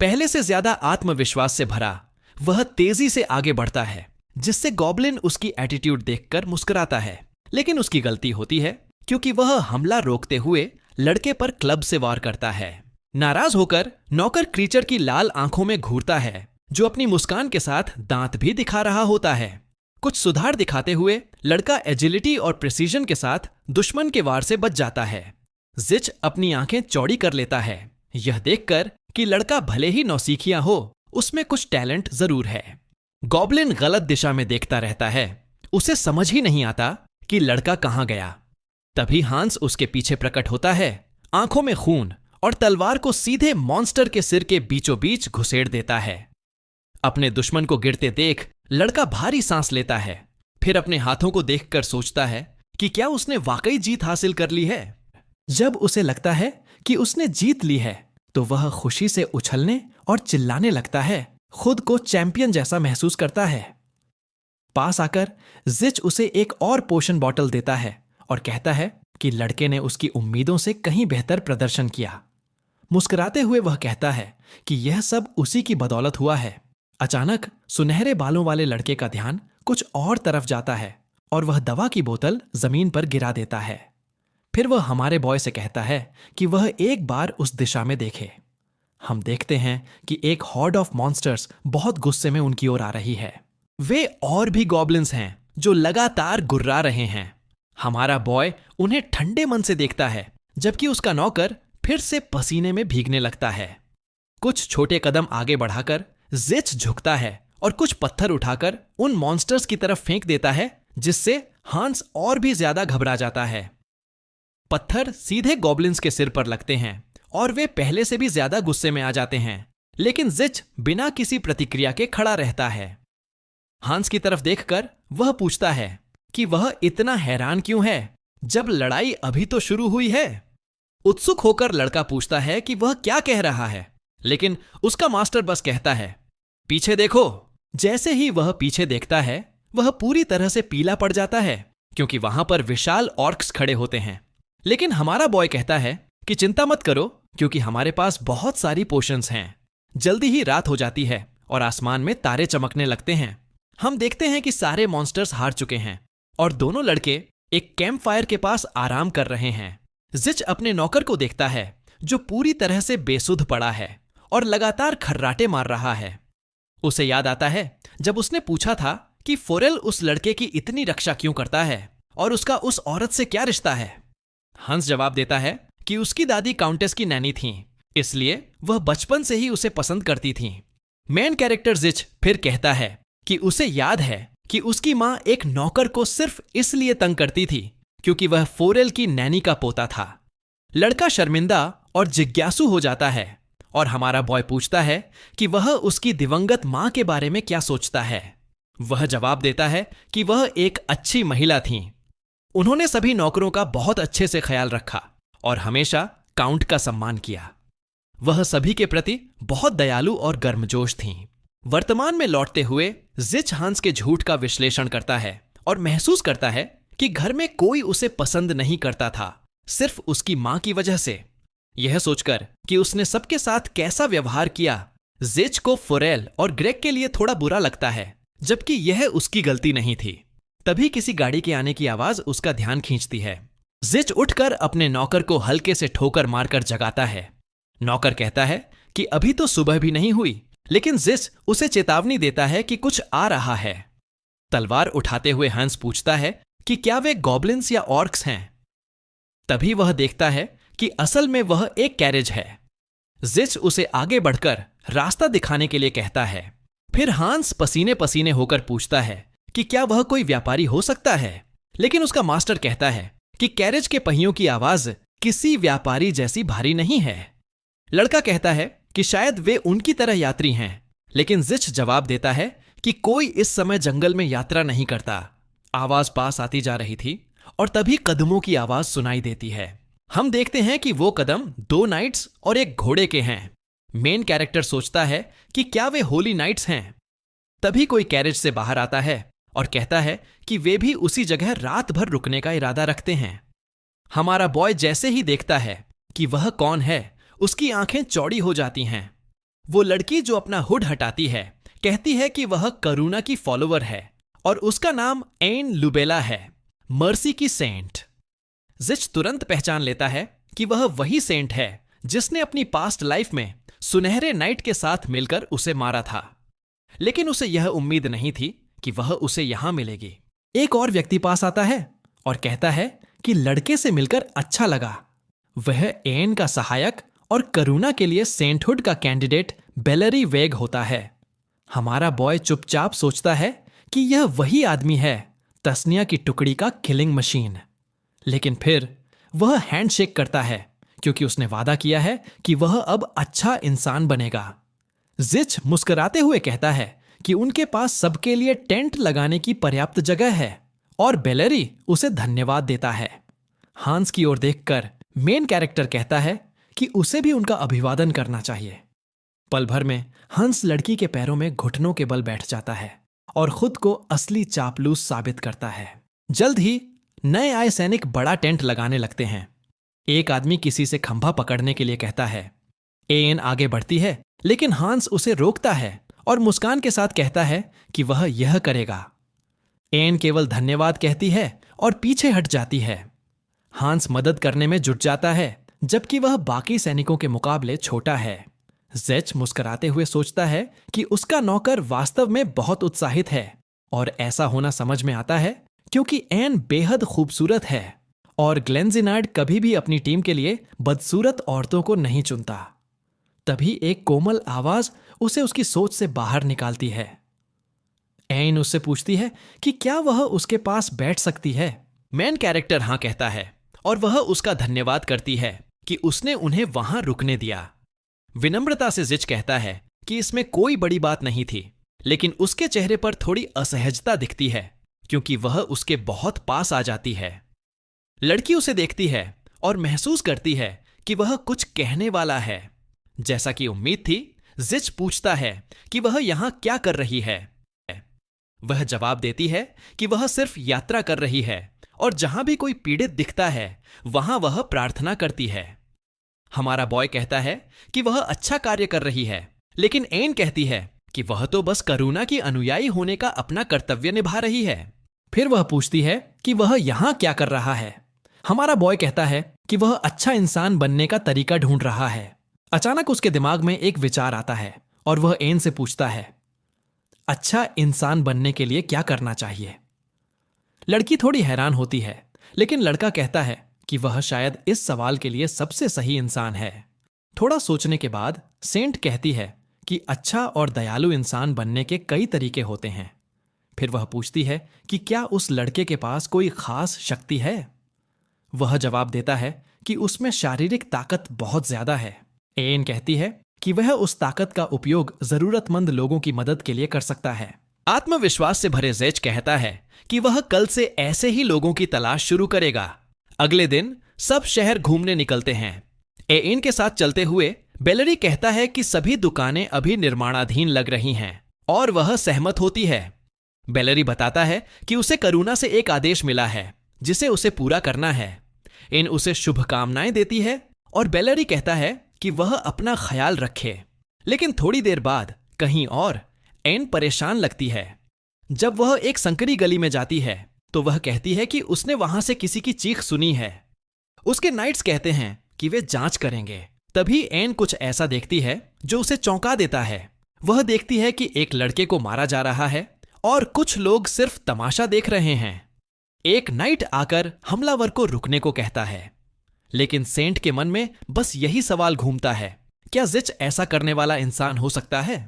पहले से ज्यादा आत्मविश्वास से भरा वह तेजी से आगे बढ़ता है, जिससे गॉब्लिन उसकी एटीट्यूड देखकर मुस्कुराता है, लेकिन उसकी गलती होती है क्योंकि वह हमला रोकते हुए लड़के पर क्लब से वार करता है। नाराज होकर नौकर क्रीचर की लाल आंखों में घूरता है, जो अपनी मुस्कान के साथ दांत भी दिखा रहा होता है। कुछ सुधार दिखाते हुए लड़का एजिलिटी और प्रिसीजन के साथ दुश्मन के वार से बच जाता है। जिच अपनी आंखें चौड़ी कर लेता है, यह देखकर कि लड़का भले ही नौसिखिया हो, उसमें कुछ टैलेंट जरूर है। गॉब्लिन गलत दिशा में देखता रहता है, उसे समझ ही नहीं आता कि लड़का कहां गया। तभी हांस उसके पीछे प्रकट होता है, आंखों में खून, और तलवार को सीधे मॉन्स्टर के सिर के बीचों बीच घुसेड़ देता है। अपने दुश्मन को गिरते देख लड़का भारी सांस लेता है, फिर अपने हाथों को देखकर सोचता है कि क्या उसने वाकई जीत हासिल कर ली है। जब उसे लगता है कि उसने जीत ली है तो वह खुशी से उछलने और चिल्लाने लगता है, खुद को चैंपियन जैसा महसूस करता है। पास आकर जिच उसे एक और पोशन बॉटल देता है और कहता है कि लड़के ने उसकी उम्मीदों से कहीं बेहतर प्रदर्शन किया। मुस्कुराते हुए वह कहता है कि यह सब उसी की बदौलत हुआ है। अचानक सुनहरे बालों वाले लड़के का ध्यान कुछ और तरफ जाता है और वह दवा की बोतल जमीन पर गिरा देता है। फिर वह हमारे बॉय से कहता है कि वह एक बार उस दिशा में देखे। हम देखते हैं कि एक हॉर्ड ऑफ मॉन्स्टर्स बहुत गुस्से में उनकी ओर आ रही है। वे और भी गॉब्लिन्स हैं जो लगातार गुर्रा रहे हैं। हमारा बॉय उन्हें ठंडे मन से देखता है, जबकि उसका नौकर फिर से पसीने में भीगने लगता है। कुछ छोटे कदम आगे बढ़ाकर जिच झुकता है और कुछ पत्थर उठाकर उन मॉन्स्टर्स की तरफ फेंक देता है, जिससे हांस और भी ज्यादा घबरा जाता है। पत्थर सीधे गॉब्लिन्स के सिर पर लगते हैं और वे पहले से भी ज्यादा गुस्से में आ जाते हैं, लेकिन जिच बिना किसी प्रतिक्रिया के खड़ा रहता है। हांस की तरफ देखकर वह पूछता है कि वह इतना हैरान क्यों है जब लड़ाई अभी तो शुरू हुई है। उत्सुक होकर लड़का पूछता है कि वह क्या कह रहा है, लेकिन उसका मास्टर बस कहता है, पीछे देखो। जैसे ही वह पीछे देखता है वह पूरी तरह से पीला पड़ जाता है, क्योंकि वहां पर विशाल ऑर्क्स खड़े होते हैं। लेकिन हमारा बॉय कहता है कि चिंता मत करो, क्योंकि हमारे पास बहुत सारी पोशंस हैं। जल्दी ही रात हो जाती है और आसमान में तारे चमकने लगते हैं। हम देखते हैं कि सारे मॉन्स्टर्स हार चुके हैं और दोनों लड़के एक कैंप फायर के पास आराम कर रहे हैं। जिच अपने नौकर को देखता है जो पूरी तरह से बेसुध पड़ा है और लगातार खर्राटे मार रहा है। उसे याद आता है जब उसने पूछा था कि फोरेल उस लड़के की इतनी रक्षा क्यों करता है और उसका उस औरत से क्या रिश्ता है। हंस जवाब देता है कि उसकी दादी काउंटेस की नैनी थीं, इसलिए वह बचपन से ही उसे पसंद करती थीं। मेन कैरेक्टर जिच फिर कहता है कि उसे याद है कि उसकी मां एक नौकर को सिर्फ इसलिए तंग करती थी क्योंकि वह फोरेल की नैनी का पोता था। लड़का शर्मिंदा और जिज्ञासु हो जाता है और हमारा बॉय पूछता है कि वह उसकी दिवंगत मां के बारे में क्या सोचता है। वह जवाब देता है कि वह एक अच्छी महिला थीं। उन्होंने सभी नौकरों का बहुत अच्छे से ख्याल रखा और हमेशा काउंट का सम्मान किया। वह सभी के प्रति बहुत दयालु और गर्मजोश थीं। वर्तमान में लौटते हुए जिच हांस के झूठ का विश्लेषण करता है और महसूस करता है कि घर में कोई उसे पसंद नहीं करता था, सिर्फ उसकी मां की वजह से। यह सोचकर कि उसने सबके साथ कैसा व्यवहार किया, जिच को फोरेल और ग्रेग के लिए थोड़ा बुरा लगता है, जबकि यह उसकी गलती नहीं थी। तभी किसी गाड़ी के आने की आवाज उसका ध्यान खींचती है। जिच उठकर अपने नौकर को हल्के से ठोकर मारकर जगाता है। नौकर कहता है कि अभी तो सुबह भी नहीं हुई, लेकिन जिच उसे चेतावनी देता है कि कुछ आ रहा है। तलवार उठाते हुए हंस पूछता है कि क्या वे गॉब्लिन्स या ऑर्क्स हैं। तभी वह देखता है कि असल में वह एक कैरेज है। जिच उसे आगे बढ़कर रास्ता दिखाने के लिए कहता है। फिर हांस पसीने पसीने होकर पूछता है कि क्या वह कोई व्यापारी हो सकता है, लेकिन उसका मास्टर कहता है कि कैरेज के पहियों की आवाज किसी व्यापारी जैसी भारी नहीं है। लड़का कहता है कि शायद वे उनकी तरह यात्री हैं, लेकिन जिच जवाब देता है कि कोई इस समय जंगल में यात्रा नहीं करता। आवाज पास आती जा रही थी और तभी कदमों की आवाज सुनाई देती है। हम देखते हैं कि वो कदम 2 नाइट्स और एक घोड़े के हैं। मेन कैरेक्टर सोचता है कि क्या वे होली नाइट्स हैं। तभी कोई कैरेज से बाहर आता है और कहता है कि वे भी उसी जगह रात भर रुकने का इरादा रखते हैं। हमारा बॉय जैसे ही देखता है कि वह कौन है, उसकी आंखें चौड़ी हो जाती हैं। वो लड़की जो अपना हुड हटाती है कहती है कि वह करुणा की फॉलोवर है और उसका नाम एन लुबेला है, मर्सी की सेंट। जिच तुरंत पहचान लेता है कि वह वही सेंट है जिसने अपनी पास्ट लाइफ में सुनहरे नाइट के साथ मिलकर उसे मारा था, लेकिन उसे यह उम्मीद नहीं थी कि वह उसे यहां मिलेगी। एक और व्यक्ति पास आता है और कहता है कि लड़के से मिलकर अच्छा लगा। वह एन का सहायक और करुणा के लिए सेंटहुड का कैंडिडेट बेलरी वेग होता है। हमारा बॉय चुपचाप सोचता है कि यह वही आदमी है, तस्निया की टुकड़ी का किलिंग मशीन। लेकिन फिर वह हैंडशेक करता है क्योंकि उसने वादा किया है कि वह अब अच्छा इंसान बनेगा। जिच मुस्कुराते हुए कहता है कि उनके पास सबके लिए टेंट लगाने की पर्याप्त जगह है और बेलरी उसे धन्यवाद देता है। हांस की ओर देखकर मेन कैरेक्टर कहता है कि उसे भी उनका अभिवादन करना चाहिए। पल भर में हंस लड़की के पैरों में घुटनों के बल बैठ जाता है और खुद को असली चापलूस साबित करता है। जल्द ही नए आए सैनिक बड़ा टेंट लगाने लगते हैं। एक आदमी किसी से खंभा पकड़ने के लिए कहता है। एन आगे बढ़ती है, लेकिन हांस उसे रोकता है और मुस्कान के साथ कहता है कि वह यह करेगा। एन केवल धन्यवाद कहती है और पीछे हट जाती है। हांस मदद करने में जुट जाता है, जबकि वह बाकी सैनिकों के मुकाबले छोटा है। जिच मुस्कुराते हुए सोचता है कि उसका नौकर वास्तव में बहुत उत्साहित है, और ऐसा होना समझ में आता है क्योंकि एन बेहद खूबसूरत है और ग्लेंजिनार्ड कभी भी अपनी टीम के लिए बदसूरत औरतों को नहीं चुनता। तभी एक कोमल आवाज उसे उसकी सोच से बाहर निकालती है। एन उससे पूछती है कि क्या वह उसके पास बैठ सकती है। मेन कैरेक्टर हाँ कहता है और वह उसका धन्यवाद करती है कि उसने उन्हें वहां रुकने दिया। विनम्रता से जिच कहता है कि इसमें कोई बड़ी बात नहीं थी, लेकिन उसके चेहरे पर थोड़ी असहजता दिखती है क्योंकि वह उसके बहुत पास आ जाती है। लड़की उसे देखती है और महसूस करती है कि वह कुछ कहने वाला है। जैसा कि उम्मीद थी, जिच पूछता है कि वह यहां क्या कर रही है। वह जवाब देती है कि वह सिर्फ यात्रा कर रही है और जहां भी कोई पीड़ित दिखता है वहां वह प्रार्थना करती है। हमारा बॉय कहता है कि वह अच्छा कार्य कर रही है, लेकिन एन कहती है कि वह तो बस करुणा की अनुयायी होने का अपना कर्तव्य निभा रही है। फिर वह पूछती है कि वह यहां क्या कर रहा है। हमारा बॉय कहता है कि वह अच्छा इंसान बनने का तरीका ढूंढ रहा है। अचानक उसके दिमाग में एक विचार आता है और वह एन से पूछता है, अच्छा इंसान बनने के लिए क्या करना चाहिए। लड़की थोड़ी हैरान होती है, लेकिन लड़का कहता है कि वह शायद इस सवाल के लिए सबसे सही इंसान है। थोड़ा सोचने के बाद सेंट कहती है कि अच्छा और दयालु इंसान बनने के कई तरीके होते हैं। फिर वह पूछती है कि क्या उस लड़के के पास कोई खास शक्ति है। वह जवाब देता है कि उसमें शारीरिक ताकत बहुत ज्यादा है। एन कहती है कि वह उस ताकत का उपयोग जरूरतमंद लोगों की मदद के लिए कर सकता है। आत्मविश्वास से भरे जिच कहता है कि वह कल से ऐसे ही लोगों की तलाश शुरू करेगा। अगले दिन सब शहर घूमने निकलते हैं। एन के साथ चलते हुए बेलरी कहता है कि सभी दुकानें अभी निर्माणाधीन लग रही हैं और वह सहमत होती है। बेलरी बताता है कि उसे करुणा से एक आदेश मिला है जिसे उसे पूरा करना है। एन उसे शुभकामनाएं देती है और बेलरी कहता है कि वह अपना ख्याल रखे। लेकिन थोड़ी देर बाद कहीं और एन परेशान लगती है। जब वह एक संकरी गली में जाती है तो वह कहती है कि उसने वहां से किसी की चीख सुनी है। उसके नाइट्स कहते हैं कि वे जांच करेंगे। तभी एन कुछ ऐसा देखती है जो उसे चौंका देता है। वह देखती है कि एक लड़के को मारा जा रहा है और कुछ लोग सिर्फ तमाशा देख रहे हैं। एक नाइट आकर हमलावर को रुकने को कहता है, लेकिन सेंट के मन में बस यही सवाल घूमता है, क्या जिच ऐसा करने वाला इंसान हो सकता है?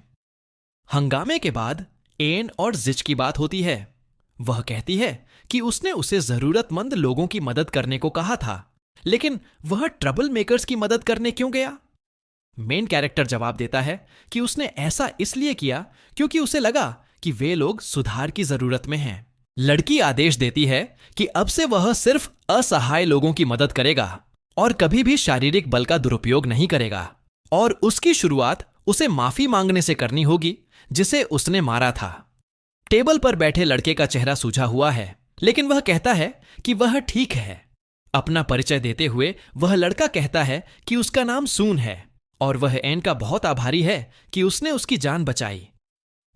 हंगामे के बाद एन और जिच की बात होती है। वह कहती है कि उसने उसे जरूरतमंद लोगों की मदद करने को कहा था, लेकिन वह ट्रबल मेकर्स की मदद करने क्यों गया? मेन कैरेक्टर जवाब देता है कि उसने ऐसा इसलिए किया क्योंकि उसे लगा कि वे लोग सुधार की जरूरत में हैं। लड़की आदेश देती है कि अब से वह सिर्फ असहाय लोगों की मदद करेगा और कभी भी शारीरिक बल का दुरुपयोग नहीं करेगा, और उसकी शुरुआत उसे माफी मांगने से करनी होगी जिसे उसने मारा था। टेबल पर बैठे लड़के का चेहरा सूझा हुआ है, लेकिन वह कहता है कि वह ठीक है। अपना परिचय देते हुए वह लड़का कहता है कि उसका नाम सून है और वह एन का बहुत आभारी है कि उसने उसकी जान बचाई।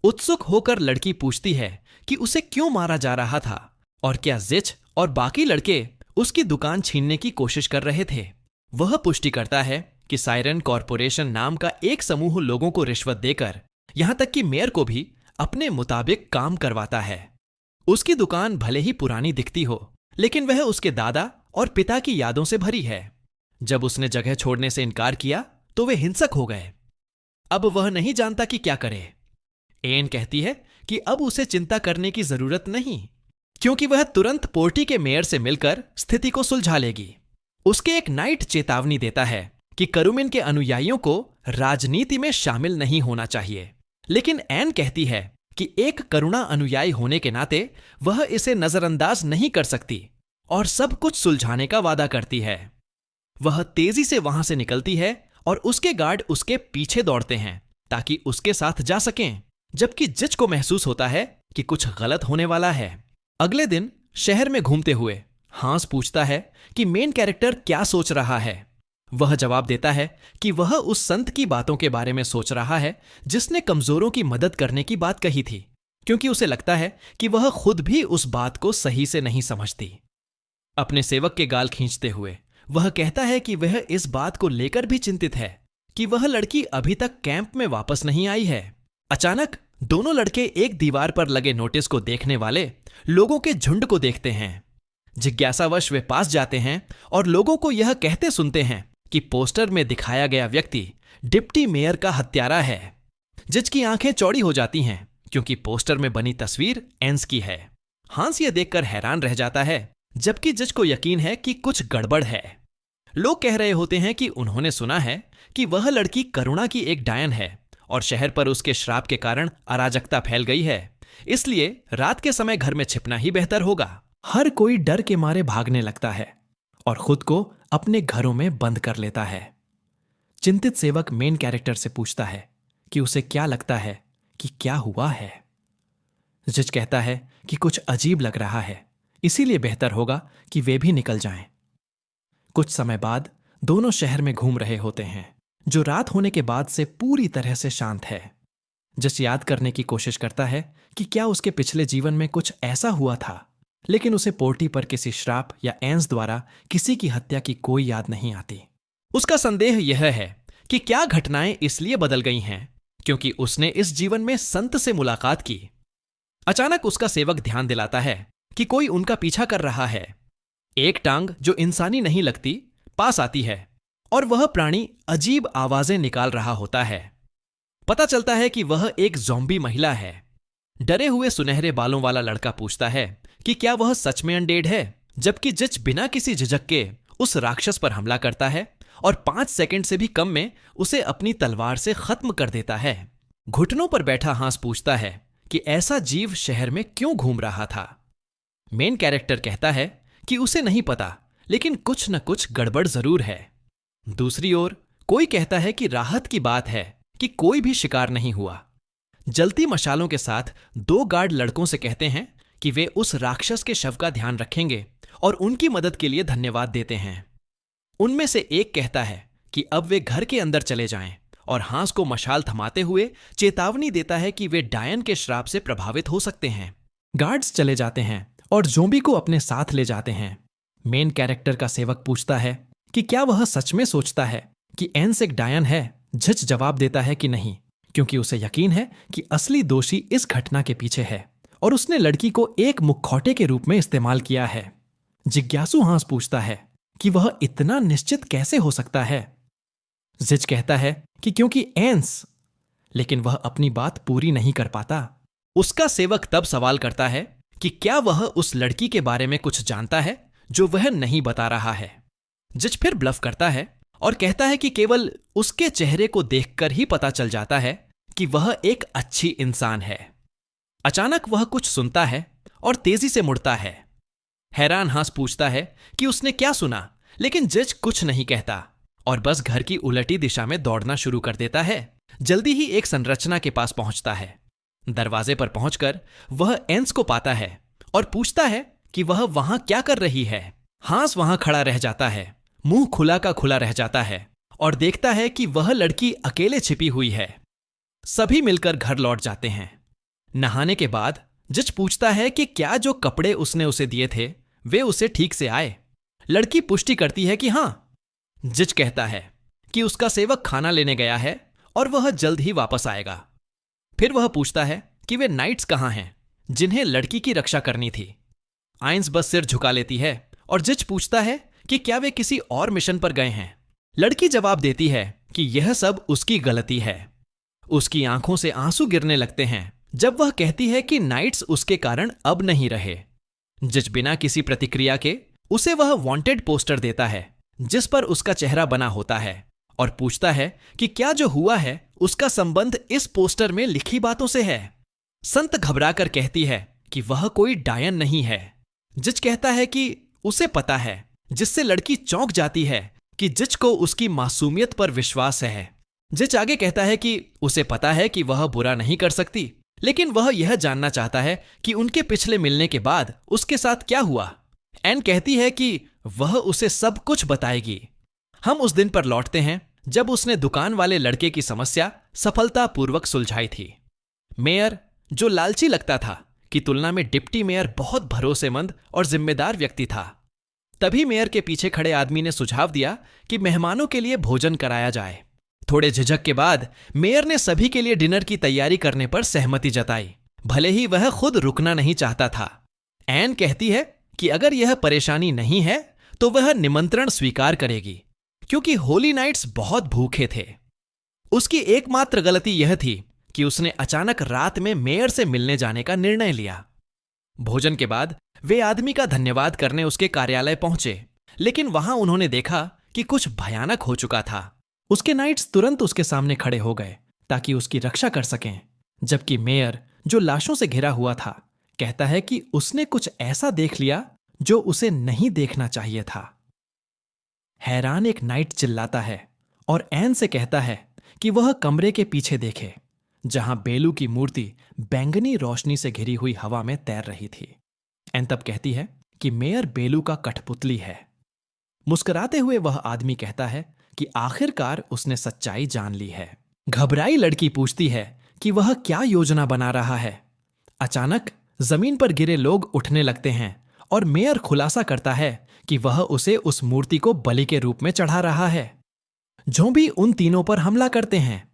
उत्सुक होकर लड़की पूछती है कि उसे क्यों मारा जा रहा था और क्या जिच और बाकी लड़के उसकी दुकान छीनने की कोशिश कर रहे थे। वह पुष्टि करता है कि साइरन कॉरपोरेशन नाम का एक समूह लोगों को रिश्वत देकर यहां तक कि मेयर को भी अपने मुताबिक काम करवाता है। उसकी दुकान भले ही पुरानी दिखती हो, लेकिन वह उसके दादा और पिता की यादों से भरी है। जब उसने जगह छोड़ने से इनकार किया तो वे हिंसक हो गए। अब वह नहीं जानता कि क्या करे। एन कहती है कि अब उसे चिंता करने की जरूरत नहीं, क्योंकि वह तुरंत पोर्टी के मेयर से मिलकर स्थिति को सुलझा लेगी। उसके एक नाइट चेतावनी देता है कि करुमिन के अनुयायियों को राजनीति में शामिल नहीं होना चाहिए, लेकिन एन कहती है कि एक करुणा अनुयायी होने के नाते वह इसे नजरअंदाज नहीं कर सकती और सब कुछ सुलझाने का वादा करती है। वह तेजी से वहां से निकलती है और उसके गार्ड उसके पीछे दौड़ते हैं ताकि उसके साथ जा सकें, जबकि जिच को महसूस होता है कि कुछ गलत होने वाला है। अगले दिन शहर में घूमते हुए हांस पूछता है कि मेन कैरेक्टर क्या सोच रहा है। वह जवाब देता है कि वह उस संत की बातों के बारे में सोच रहा है जिसने कमजोरों की मदद करने की बात कही थी, क्योंकि उसे लगता है कि वह खुद भी उस बात को सही से नहीं समझती। अपने सेवक के गाल खींचते हुए वह कहता है कि वह इस बात को लेकर भी चिंतित है कि वह लड़की अभी तक कैंप में वापस नहीं आई है। अचानक दोनों लड़के एक दीवार पर लगे नोटिस को देखने वाले लोगों के झुंड को देखते हैं। जिज्ञासावश वे पास जाते हैं और लोगों को यह कहते सुनते हैं कि पोस्टर में दिखाया गया व्यक्ति डिप्टी मेयर का हत्यारा है। जिच की आंखें चौड़ी हो जाती हैं क्योंकि पोस्टर में बनी तस्वीर एंस की है। हांस यह देखकर हैरान रह जाता है, जबकि जिच को यकीन है कि कुछ गड़बड़ है। लोग कह रहे होते हैं कि उन्होंने सुना है कि वह लड़की करुणा की एक डायन है और शहर पर उसके श्राप के कारण अराजकता फैल गई है, इसलिए रात के समय घर में छिपना ही बेहतर होगा। हर कोई डर के मारे भागने लगता है और खुद को अपने घरों में बंद कर लेता है। चिंतित सेवक मेन कैरेक्टर से पूछता है कि उसे क्या लगता है कि क्या हुआ है। जिच कहता है कि कुछ अजीब लग रहा है, इसीलिए बेहतर होगा कि वे भी निकल जाएं। कुछ समय बाद दोनों शहर में घूम रहे होते हैं, जो रात होने के बाद से पूरी तरह से शांत है। जिस याद करने की कोशिश करता है कि क्या उसके पिछले जीवन में कुछ ऐसा हुआ था, लेकिन उसे पोर्टी पर किसी श्राप या एंस द्वारा किसी की हत्या की कोई याद नहीं आती। उसका संदेह यह है कि क्या घटनाएं इसलिए बदल गई हैं क्योंकि उसने इस जीवन में संत से मुलाकात की। अचानक उसका सेवक ध्यान दिलाता है कि कोई उनका पीछा कर रहा है। एक टांग जो इंसानी नहीं लगती पास आती है और वह प्राणी अजीब आवाजें निकाल रहा होता है। पता चलता है कि वह एक ज़ॉम्बी महिला है। डरे हुए सुनहरे बालों वाला लड़का पूछता है कि क्या वह सच में अनडेड है, जबकि जिच बिना किसी झिझक के उस राक्षस पर हमला करता है और 5 सेकंड से भी कम में उसे अपनी तलवार से खत्म कर देता है। घुटनों पर बैठा हांस पूछता है कि ऐसा जीव शहर में क्यों घूम रहा था। मेन कैरेक्टर कहता है कि उसे नहीं पता, लेकिन कुछ न कुछ गड़बड़ जरूर है। दूसरी ओर कोई कहता है कि राहत की बात है कि कोई भी शिकार नहीं हुआ। जलती मशालों के साथ दो गार्ड लड़कों से कहते हैं कि वे उस राक्षस के शव का ध्यान रखेंगे और उनकी मदद के लिए धन्यवाद देते हैं। उनमें से एक कहता है कि अब वे घर के अंदर चले जाएं और हांस को मशाल थमाते हुए चेतावनी देता है कि वे डायन के श्राप से प्रभावित हो सकते हैं। गार्ड्स चले जाते हैं और ज़ोंबी को अपने साथ ले जाते हैं। मेन कैरेक्टर का सेवक पूछता है कि क्या वह सच में सोचता है कि एन्स एक डायन है। झच जवाब देता है कि नहीं, क्योंकि उसे यकीन है कि असली दोषी इस घटना के पीछे है और उसने लड़की को एक मुखौटे के रूप में इस्तेमाल किया है। जिज्ञासु हांस पूछता है कि वह इतना निश्चित कैसे हो सकता है। जिज कहता है कि क्योंकि एन्स, लेकिन वह अपनी बात पूरी नहीं कर पाता। उसका सेवक तब सवाल करता है कि क्या वह उस लड़की के बारे में कुछ जानता है जो वह नहीं बता रहा है। जिज फिर ब्लफ करता है और कहता है कि केवल उसके चेहरे को देखकर ही पता चल जाता है कि वह एक अच्छी इंसान है। अचानक वह कुछ सुनता है और तेजी से मुड़ता है। हैरान हांस पूछता है कि उसने क्या सुना, लेकिन जज कुछ नहीं कहता और बस घर की उलटी दिशा में दौड़ना शुरू कर देता है। जल्दी ही एक संरचना के पास पहुंचता है। दरवाजे पर पहुंचकर वह एन्स को पाता है और पूछता है कि वह वहां क्या कर रही है। हांस वहां खड़ा रह जाता है, मुंह खुला का खुला रह जाता है और देखता है कि वह लड़की अकेले छिपी हुई है। सभी मिलकर घर लौट जाते हैं। नहाने के बाद जज पूछता है कि क्या जो कपड़े उसने उसे दिए थे वे उसे ठीक से आए। लड़की पुष्टि करती है कि हां। जज कहता है कि उसका सेवक खाना लेने गया है और वह जल्द ही वापस आएगा। फिर वह पूछता है कि वे नाइट्स कहां हैं जिन्हें लड़की की रक्षा करनी थी। आइंस बस सिर झुका लेती है और जज पूछता है कि क्या वे किसी और मिशन पर गए हैं। लड़की जवाब देती है कि यह सब उसकी गलती है। उसकी आंखों से आंसू गिरने लगते हैं जब वह कहती है कि नाइट्स उसके कारण अब नहीं रहे। जज बिना किसी प्रतिक्रिया के उसे वह वांटेड पोस्टर देता है जिस पर उसका चेहरा बना होता है और पूछता है कि क्या जो हुआ है उसका संबंध इस पोस्टर में लिखी बातों से है। संत घबराकर कहती है कि वह कोई डायन नहीं है। जज कहता है कि उसे पता है, जिससे लड़की चौंक जाती है कि जज को उसकी मासूमियत पर विश्वास है। जज आगे कहता है कि उसे पता है कि वह बुरा नहीं कर सकती, लेकिन वह यह जानना चाहता है कि उनके पिछले मिलने के बाद उसके साथ क्या हुआ। एन कहती है कि वह उसे सब कुछ बताएगी। हम उस दिन पर लौटते हैं जब उसने दुकान वाले लड़के की समस्या सफलतापूर्वक सुलझाई थी। मेयर, जो लालची लगता था, की तुलना में डिप्टी मेयर बहुत भरोसेमंद और जिम्मेदार व्यक्ति था। तभी मेयर के पीछे खड़े आदमी ने सुझाव दिया कि मेहमानों के लिए भोजन कराया जाए। थोड़े झिझक के बाद मेयर ने सभी के लिए डिनर की तैयारी करने पर सहमति जताई, भले ही वह खुद रुकना नहीं चाहता था। एन कहती है कि अगर यह परेशानी नहीं है तो वह निमंत्रण स्वीकार करेगी, क्योंकि होली नाइट्स बहुत भूखे थे। उसकी एकमात्र गलती यह थी कि उसने अचानक रात में मेयर से मिलने जाने का निर्णय लिया। भोजन के बाद वे आदमी का धन्यवाद करने उसके कार्यालय पहुंचे, लेकिन वहां उन्होंने देखा कि कुछ भयानक हो चुका था। उसके नाइट्स तुरंत उसके सामने खड़े हो गए ताकि उसकी रक्षा कर सकें, जबकि मेयर, जो लाशों से घिरा हुआ था, कहता है कि उसने कुछ ऐसा देख लिया जो उसे नहीं देखना चाहिए था। हैरान एक नाइट चिल्लाता है और एन से कहता है कि वह कमरे के पीछे देखे, जहां बेलू की मूर्ति बैंगनी रोशनी से घिरी हुई हवा में तैर रही थी। एन तब कहती है कि मेयर बेलू का कठपुतली है। मुस्कुराते हुए वह आदमी कहता है कि आखिरकार उसने सच्चाई जान ली है। घबराई लड़की पूछती है कि वह क्या योजना बना रहा है। अचानक जमीन पर गिरे लोग उठने लगते हैं और मेयर खुलासा करता है कि वह उसे उस मूर्ति को बलि के रूप में चढ़ा रहा है। ज़ॉम्बी उन तीनों पर हमला करते हैं।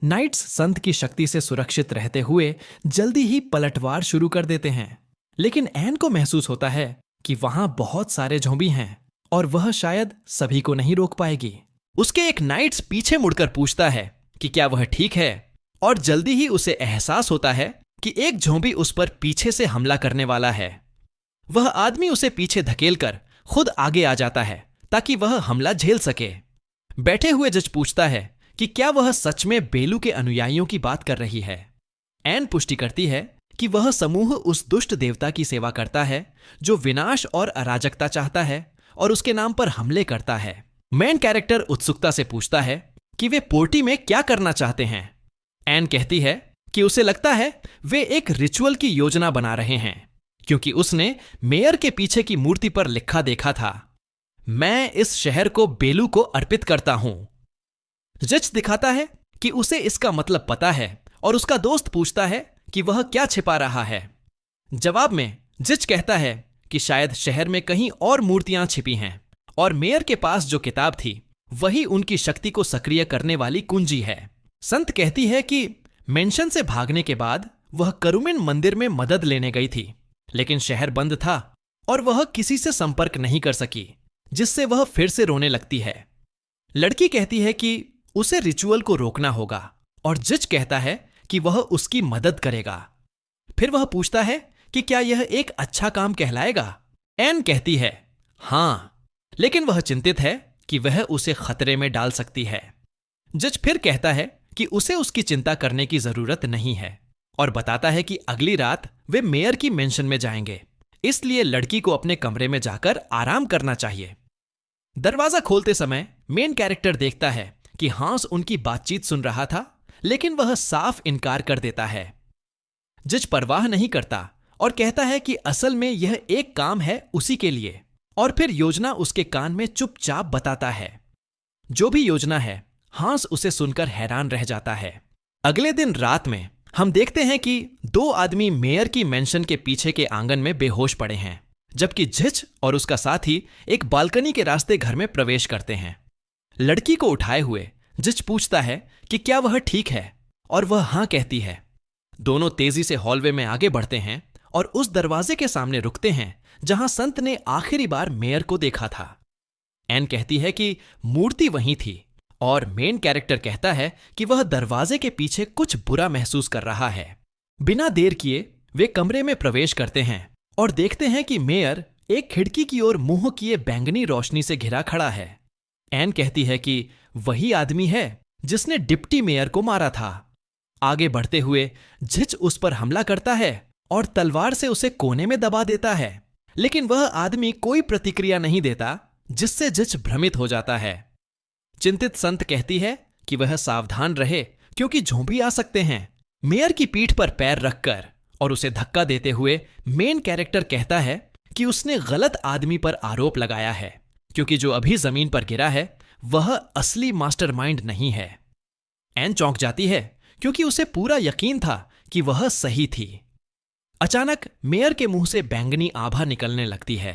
नाइट्स संत की शक्ति से सुरक्षित रहते हुए जल्दी ही पलटवार शुरू कर देते हैं, लेकिन एन को महसूस होता है कि वहां बहुत सारे ज़ॉम्बी हैं और वह शायद सभी को नहीं रोक पाएगी। उसके एक नाइट्स पीछे मुड़कर पूछता है कि क्या वह ठीक है, और जल्दी ही उसे एहसास होता है कि एक ज़ॉम्बी उस पर पीछे से हमला करने वाला है। वह आदमी उसे पीछे धकेलकर खुद आगे आ जाता है ताकि वह हमला झेल सके। बैठे हुए जज पूछता है कि क्या वह सच में बेलू के अनुयायियों की बात कर रही है। एन पुष्टि करती है कि वह समूह उस दुष्ट देवता की सेवा करता है जो विनाश और अराजकता चाहता है और उसके नाम पर हमले करता है। मेन कैरेक्टर उत्सुकता से पूछता है कि वे पोर्टी में क्या करना चाहते हैं। एन कहती है कि उसे लगता है वे एक रिचुअल की योजना बना रहे हैं, क्योंकि उसने मेयर के पीछे की मूर्ति पर लिखा देखा था, मैं इस शहर को बेलू को अर्पित करता हूं। जिच दिखाता है कि उसे इसका मतलब पता है और उसका दोस्त पूछता है कि वह क्या छिपा रहा है। जवाब में जिच कहता है कि शायद शहर में कहीं और मूर्तियां छिपी हैं और मेयर के पास जो किताब थी वही उनकी शक्ति को सक्रिय करने वाली कुंजी है। संत कहती है कि मेंशन से भागने के बाद वह करुमिन मंदिर में मदद लेने गई थी, लेकिन शहर बंद था और वह किसी से संपर्क नहीं कर सकी, जिससे वह फिर से रोने लगती है। लड़की कहती है कि उसे रिचुअल को रोकना होगा और जिच कहता है कि वह उसकी मदद करेगा। फिर वह पूछता है कि क्या यह एक अच्छा काम कहलाएगा। एन कहती है हां, लेकिन वह चिंतित है कि वह उसे खतरे में डाल सकती है। जिच फिर कहता है कि उसे उसकी चिंता करने की जरूरत नहीं है और बताता है कि अगली रात वे मेयर की मेंशन में जाएंगे, इसलिए लड़की को अपने कमरे में जाकर आराम करना चाहिए। दरवाजा खोलते समय मेन कैरेक्टर देखता है कि हांस उनकी बातचीत सुन रहा था, लेकिन वह साफ इनकार कर देता है। जिच परवाह नहीं करता और कहता है कि असल में यह एक काम है उसी के लिए, और फिर योजना उसके कान में चुपचाप बताता है। जो भी योजना है, हांस उसे सुनकर हैरान रह जाता है। अगले दिन रात में हम देखते हैं कि दो आदमी मेयर की मेंशन के पीछे के आंगन में बेहोश पड़े हैं, जबकि जिच और उसका साथी एक बालकनी के रास्ते घर में प्रवेश करते हैं। लड़की को उठाए हुए जिच पूछता है कि क्या वह ठीक है, और वह हां कहती है। दोनों तेजी से हॉलवे में आगे बढ़ते हैं और उस दरवाजे के सामने रुकते हैं जहां संत ने आखिरी बार मेयर को देखा था। एन कहती है कि मूर्ति वहीं थी और मेन कैरेक्टर कहता है कि वह दरवाजे के पीछे कुछ बुरा महसूस कर रहा है। बिना देर किए वे कमरे में प्रवेश करते हैं और देखते हैं कि मेयर एक खिड़की की ओर मुंह किए बैंगनी रोशनी से घिरा खड़ा है। एन कहती है कि वही आदमी है जिसने डिप्टी मेयर को मारा था। आगे बढ़ते हुए जिच उस पर हमला करता है और तलवार से उसे कोने में दबा देता है, लेकिन वह आदमी कोई प्रतिक्रिया नहीं देता, जिससे जिच भ्रमित हो जाता है। चिंतित संत कहती है कि वह सावधान रहे क्योंकि जोंबी आ सकते हैं। मेयर की पीठ पर पैर रखकर और उसे धक्का देते हुए मेन कैरेक्टर कहता है कि उसने गलत आदमी पर आरोप लगाया है, क्योंकि जो अभी जमीन पर गिरा है वह असली मास्टरमाइंड नहीं है। एन चौंक जाती है क्योंकि उसे पूरा यकीन था कि वह सही थी। अचानक मेयर के मुंह से बैंगनी आभा निकलने लगती है।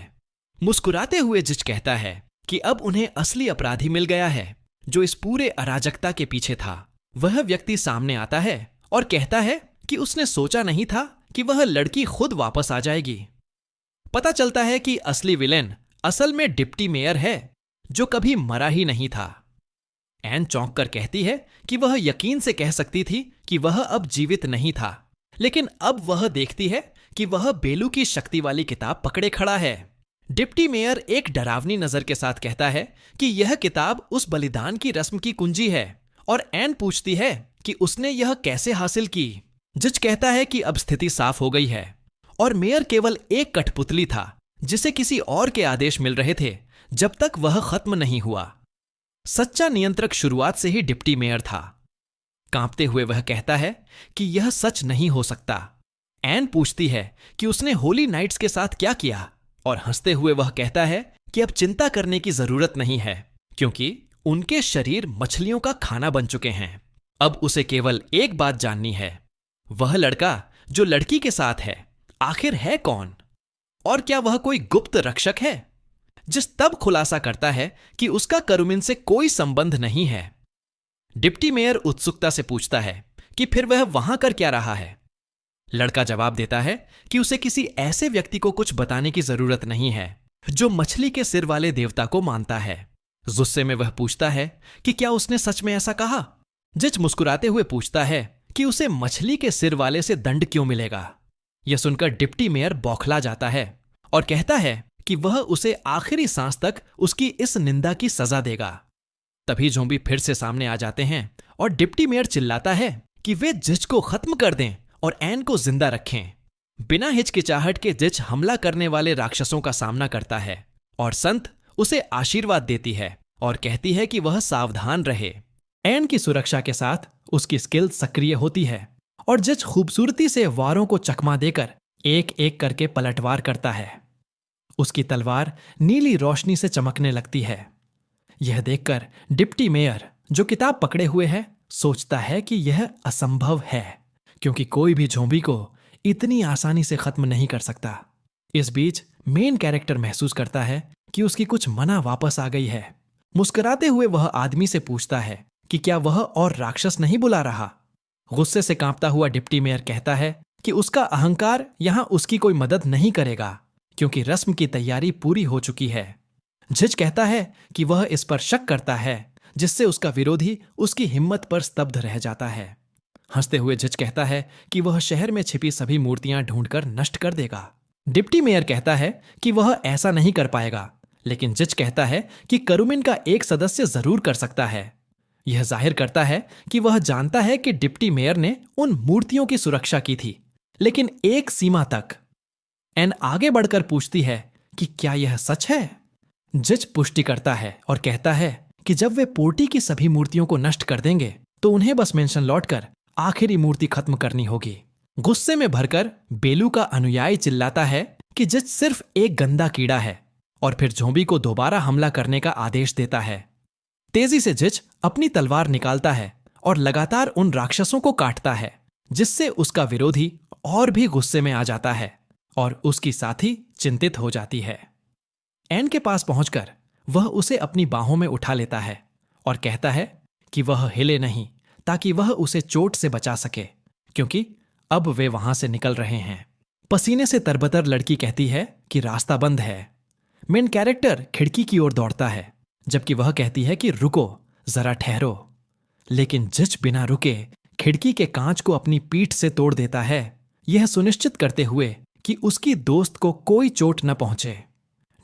मुस्कुराते हुए जिच कहता है कि अब उन्हें असली अपराधी मिल गया है जो इस पूरे अराजकता के पीछे था। वह व्यक्ति सामने आता है और कहता है कि उसने सोचा नहीं था कि वह लड़की खुद वापस आ जाएगी। पता चलता है कि असली विलेन असल में डिप्टी मेयर है जो कभी मरा ही नहीं था। एन चौंक कर कहती है कि वह यकीन से कह सकती थी कि वह अब जीवित नहीं था, लेकिन अब वह देखती है कि वह बेलू की शक्ति वाली किताब पकड़े खड़ा है। डिप्टी मेयर एक डरावनी नजर के साथ कहता है कि यह किताब उस बलिदान की रस्म की कुंजी है, और एन पूछती है कि उसने यह कैसे हासिल की। जिच कहता है कि अब स्थिति साफ हो गई है और मेयर केवल एक कठपुतली था जिसे किसी और के आदेश मिल रहे थे जब तक वह खत्म नहीं हुआ। सच्चा नियंत्रक शुरुआत से ही डिप्टी मेयर था। कांपते हुए वह कहता है कि यह सच नहीं हो सकता। एन पूछती है कि उसने होली नाइट्स के साथ क्या किया, और हंसते हुए वह कहता है कि अब चिंता करने की जरूरत नहीं है क्योंकि उनके शरीर मछलियों का खाना बन चुके हैं। अब उसे केवल एक बात जाननी है, वह लड़का जो लड़की के साथ है आखिर है कौन, और क्या वह कोई गुप्त रक्षक है। जिस तब खुलासा करता है कि उसका करुमिन से कोई संबंध नहीं है। डिप्टी मेयर उत्सुकता से पूछता है कि फिर वह वहां कर क्या रहा है। लड़का जवाब देता है कि उसे किसी ऐसे व्यक्ति को कुछ बताने की जरूरत नहीं है जो मछली के सिर वाले देवता को मानता है। गुस्से में वह पूछता है कि क्या उसने सच में ऐसा कहा। जिच मुस्कुराते हुए पूछता है कि उसे मछली के सिर वाले से दंड क्यों मिलेगा। यह सुनकर डिप्टी मेयर बौखला जाता है और कहता है कि वह उसे आखिरी सांस तक उसकी इस निंदा की सजा देगा। तभी जोंबी फिर से सामने आ जाते हैं और डिप्टी मेयर चिल्लाता है कि वे जिच को खत्म कर दें और एन को जिंदा रखें। बिना हिचकिचाहट के जिच हमला करने वाले राक्षसों का सामना करता है और संत उसे आशीर्वाद देती है और कहती है कि वह सावधान रहे। एन की सुरक्षा के साथ उसकी स्किल सक्रिय होती है और जज खूबसूरती से वारों को चकमा देकर एक एक करके पलटवार करता है। उसकी तलवार नीली रोशनी से चमकने लगती है। यह देखकर डिप्टी मेयर, जो किताब पकड़े हुए है, सोचता है कि यह असंभव है, क्योंकि कोई भी ज़ॉम्बी को इतनी आसानी से खत्म नहीं कर सकता। इस बीच मेन कैरेक्टर महसूस करता है कि उसकी कुछ मना वापस आ गई है। मुस्कुराते हुए वह आदमी से पूछता है कि क्या वह और राक्षस नहीं बुला रहा। गुस्से से कांपता हुआ डिप्टी मेयर कहता है कि उसका अहंकार यहां उसकी कोई मदद नहीं करेगा, क्योंकि रस्म की तैयारी पूरी हो चुकी है। जज कहता है कि वह इस पर शक करता है, जिससे उसका विरोधी उसकी हिम्मत पर स्तब्ध रह जाता है। हंसते हुए जज कहता है कि वह शहर में छिपी सभी मूर्तियां ढूंढकर नष्ट कर देगा। डिप्टी मेयर कहता है कि वह ऐसा नहीं कर पाएगा, लेकिन जज कहता है कि करुमिन का एक सदस्य जरूर कर सकता है। यह जाहिर करता है कि वह जानता है कि डिप्टी मेयर ने उन मूर्तियों की सुरक्षा की थी, लेकिन एक सीमा तक। एन आगे बढ़कर पूछती है कि क्या यह सच है। जज पुष्टि करता है और कहता है कि जब वे पोर्टी की सभी मूर्तियों को नष्ट कर देंगे तो उन्हें बस मेंशन लौटकर आखिरी मूर्ति खत्म करनी होगी। गुस्से में भरकर बेलू का अनुयायी चिल्लाता है कि जज सिर्फ एक गंदा कीड़ा है, और फिर ज़ॉम्बी को दोबारा हमला करने का आदेश देता है। तेजी से जज अपनी तलवार निकालता है और लगातार उन राक्षसों को काटता है, जिससे उसका विरोधी और भी गुस्से में आ जाता है और उसकी साथी चिंतित हो जाती है। एन के पास पहुंचकर वह उसे अपनी बाहों में उठा लेता है और कहता है कि वह हिले नहीं, ताकि वह उसे चोट से बचा सके, क्योंकि अब वे वहां से निकल रहे हैं। पसीने से तरबतर लड़की कहती है कि रास्ता बंद है। मेन कैरेक्टर खिड़की की ओर दौड़ता है, जबकि वह कहती है कि रुको, जरा ठहरो। लेकिन जज बिना रुके खिड़की के कांच को अपनी पीठ से तोड़ देता है, यह सुनिश्चित करते हुए कि उसकी दोस्त को कोई चोट न पहुंचे।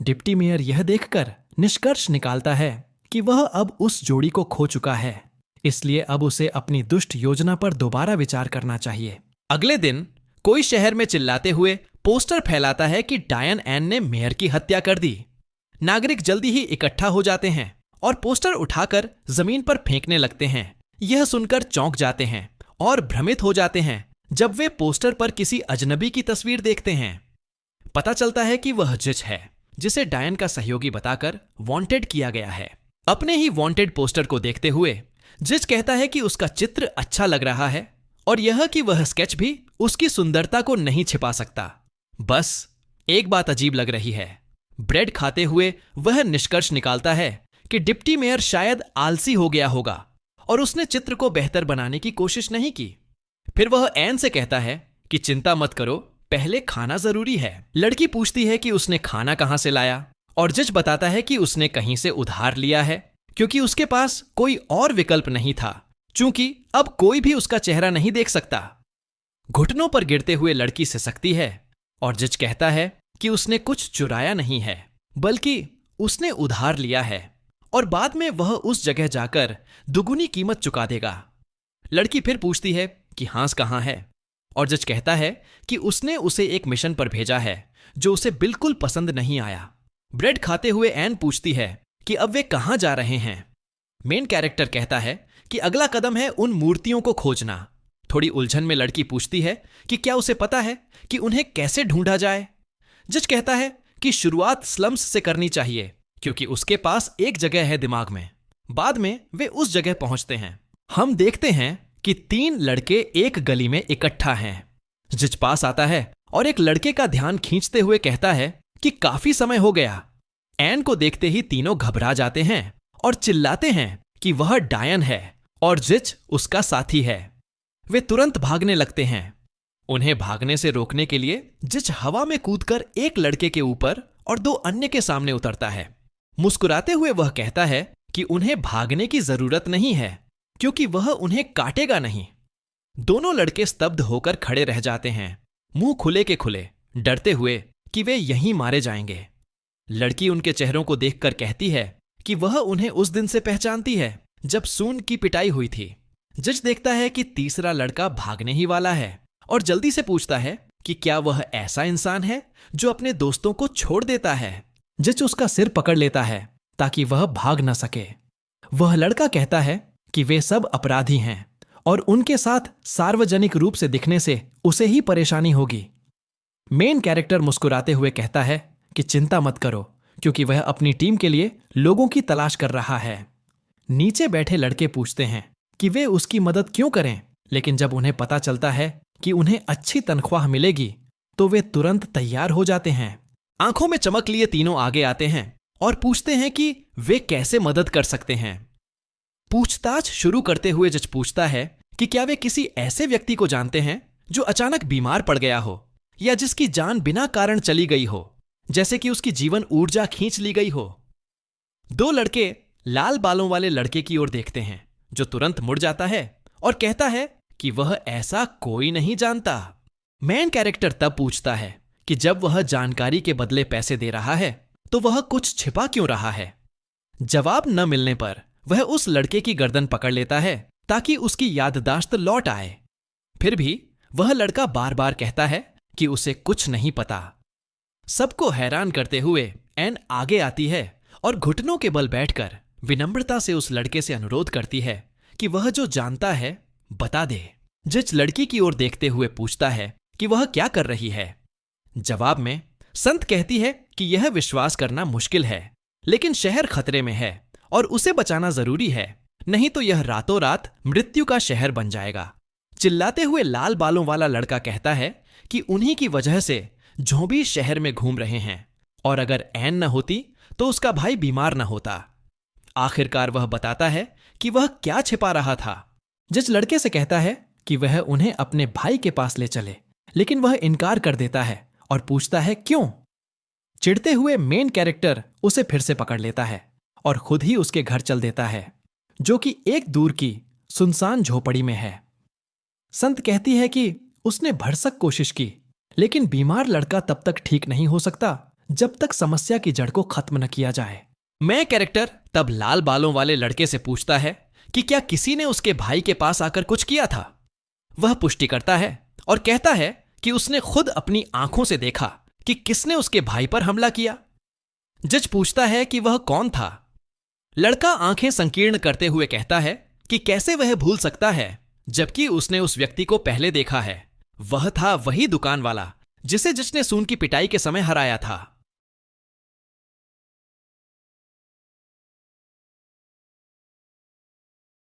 डिप्टी मेयर यह देखकर निष्कर्ष निकालता है कि वह अब उस जोड़ी को खो चुका है, इसलिए अब उसे अपनी दुष्ट योजना पर दोबारा विचार करना चाहिए। अगले दिन कोई शहर में चिल्लाते हुए पोस्टर फैलाता है कि डायन एन ने मेयर की हत्या कर दी। नागरिक जल्दी ही इकट्ठा हो जाते हैं और पोस्टर उठाकर जमीन पर फेंकने लगते हैं। यह सुनकर चौंक जाते हैं और भ्रमित हो जाते हैं जब वे पोस्टर पर किसी अजनबी की तस्वीर देखते हैं। पता चलता है कि वह जज है, जिसे डायन का सहयोगी बताकर वांटेड किया गया है। अपने ही वांटेड पोस्टर को देखते हुए जज कहता है कि उसका चित्र अच्छा लग रहा है और यह कि वह स्केच भी उसकी सुंदरता को नहीं छिपा सकता। बस एक बात अजीब लग रही है। ब्रेड खाते हुए वह निष्कर्ष निकालता है कि डिप्टी मेयर शायद आलसी हो गया होगा और उसने चित्र को बेहतर बनाने की कोशिश नहीं की। फिर वह एन से कहता है कि चिंता मत करो, पहले खाना जरूरी है। लड़की पूछती है कि उसने खाना कहां से लाया, और जज बताता है कि उसने कहीं से उधार लिया है, क्योंकि उसके पास कोई और विकल्प नहीं था, चूंकि अब कोई भी उसका चेहरा नहीं देख सकता। घुटनों पर गिरते हुए लड़की सिसकती है और जज कहता है कि उसने कुछ चुराया नहीं है, बल्कि उसने उधार लिया है और बाद में वह उस जगह जाकर दुगुनी कीमत चुका देगा। लड़की फिर पूछती है कि हांस कहां है, और जज कहता है कि उसने उसे एक मिशन पर भेजा है जो उसे बिल्कुल पसंद नहीं आया। ब्रेड खाते हुए एन पूछती है कि अब वे कहां जा रहे हैं। मेन कैरेक्टर कहता है कि अगला कदम है उन मूर्तियों को खोजना। थोड़ी उलझन में लड़की पूछती है कि क्या उसे पता है कि उन्हें कैसे ढूंढा जाए। जज कहता है कि शुरुआत स्लम्स से करनी चाहिए, क्योंकि उसके पास एक जगह है दिमाग में। बाद में वे उस जगह पहुंचते हैं। हम देखते हैं कि 3 लड़के एक गली में इकट्ठा हैं। जज पास आता है और एक लड़के का ध्यान खींचते हुए कहता है कि काफी समय हो गया। एन को देखते ही तीनों घबरा जाते हैं और चिल्लाते हैं कि वह डायन है और जज उसका साथी है। वे तुरंत भागने लगते हैं। उन्हें भागने से रोकने के लिए जज हवा में कूदकर एक लड़के के ऊपर और 2 अन्य के सामने उतरता है। मुस्कुराते हुए वह कहता है कि उन्हें भागने की जरूरत नहीं है, क्योंकि वह उन्हें काटेगा नहीं। दोनों लड़के स्तब्ध होकर खड़े रह जाते हैं, मुंह खुले के खुले, डरते हुए कि वे यहीं मारे जाएंगे। लड़की उनके चेहरों को देखकर कहती है कि वह उन्हें उस दिन से पहचानती है जब सून की पिटाई हुई थी। जज देखता है कि तीसरा लड़का भागने ही वाला है और जल्दी से पूछता है कि क्या वह ऐसा इंसान है जो अपने दोस्तों को छोड़ देता है। जज उसका सिर पकड़ लेता है ताकि वह भाग न सके। वह लड़का कहता है कि वे सब अपराधी हैं और उनके साथ सार्वजनिक रूप से दिखने से उसे ही परेशानी होगी। मेन कैरेक्टर मुस्कुराते हुए कहता है कि चिंता मत करो, क्योंकि वह अपनी टीम के लिए लोगों की तलाश कर रहा है। नीचे बैठे लड़के पूछते हैं कि वे उसकी मदद क्यों करें, लेकिन जब उन्हें पता चलता है कि उन्हें अच्छी तनख्वाह मिलेगी तो वे तुरंत तैयार हो जाते हैं। आंखों में चमक लिए तीनों आगे आते हैं और पूछते हैं कि वे कैसे मदद कर सकते हैं। पूछताछ शुरू करते हुए जज पूछता है कि क्या वे किसी ऐसे व्यक्ति को जानते हैं जो अचानक बीमार पड़ गया हो या जिसकी जान बिना कारण चली गई हो, जैसे कि उसकी जीवन ऊर्जा खींच ली गई हो। दो लड़के लाल बालों वाले लड़के की ओर देखते हैं, जो तुरंत मुड़ जाता है और कहता है कि वह ऐसा कोई नहीं जानता। मेन कैरेक्टर तब पूछता है कि जब वह जानकारी के बदले पैसे दे रहा है तो वह कुछ छिपा क्यों रहा है। जवाब न मिलने पर वह उस लड़के की गर्दन पकड़ लेता है ताकि उसकी याददाश्त लौट आए। फिर भी वह लड़का बार बार कहता है कि उसे कुछ नहीं पता। सबको हैरान करते हुए एन आगे आती है और घुटनों के बल बैठकर विनम्रता से उस लड़के से अनुरोध करती है कि वह जो जानता है बता दे। जज लड़की की ओर देखते हुए पूछता है कि वह क्या कर रही है। जवाब में संत कहती है कि यह विश्वास करना मुश्किल है, लेकिन शहर खतरे में है और उसे बचाना जरूरी है, नहीं तो यह रातों रात मृत्यु का शहर बन जाएगा। चिल्लाते हुए लाल बालों वाला लड़का कहता है कि उन्हीं की वजह से झोंबी शहर में घूम रहे हैं और अगर एन न होती तो उसका भाई बीमार न होता। आखिरकार वह बताता है कि वह क्या छिपा रहा था। जज लड़के से कहता है कि वह उन्हें अपने भाई के पास ले चले, लेकिन वह इनकार कर देता है और पूछता है क्यों। चिढ़ते हुए मेन कैरेक्टर उसे फिर से पकड़ लेता है और खुद ही उसके घर चल देता है, जो कि एक दूर की सुनसान झोपड़ी में है। संत कहती है कि उसने भरसक कोशिश की, लेकिन बीमार लड़का तब तक ठीक नहीं हो सकता जब तक समस्या की जड़ को खत्म न किया जाए। मैं कैरेक्टर तब लाल बालों वाले लड़के से पूछता है कि क्या किसी ने उसके भाई के पास आकर कुछ किया था। वह पुष्टि करता है और कहता है कि उसने खुद अपनी आंखों से देखा कि किसने उसके भाई पर हमला किया। जज पूछता है कि वह कौन था। लड़का आंखें संकीर्ण करते हुए कहता है कि कैसे वह भूल सकता है, जबकि उसने उस व्यक्ति को पहले देखा है। वह था वही दुकान वाला जिसे जज ने सून की पिटाई के समय हराया था।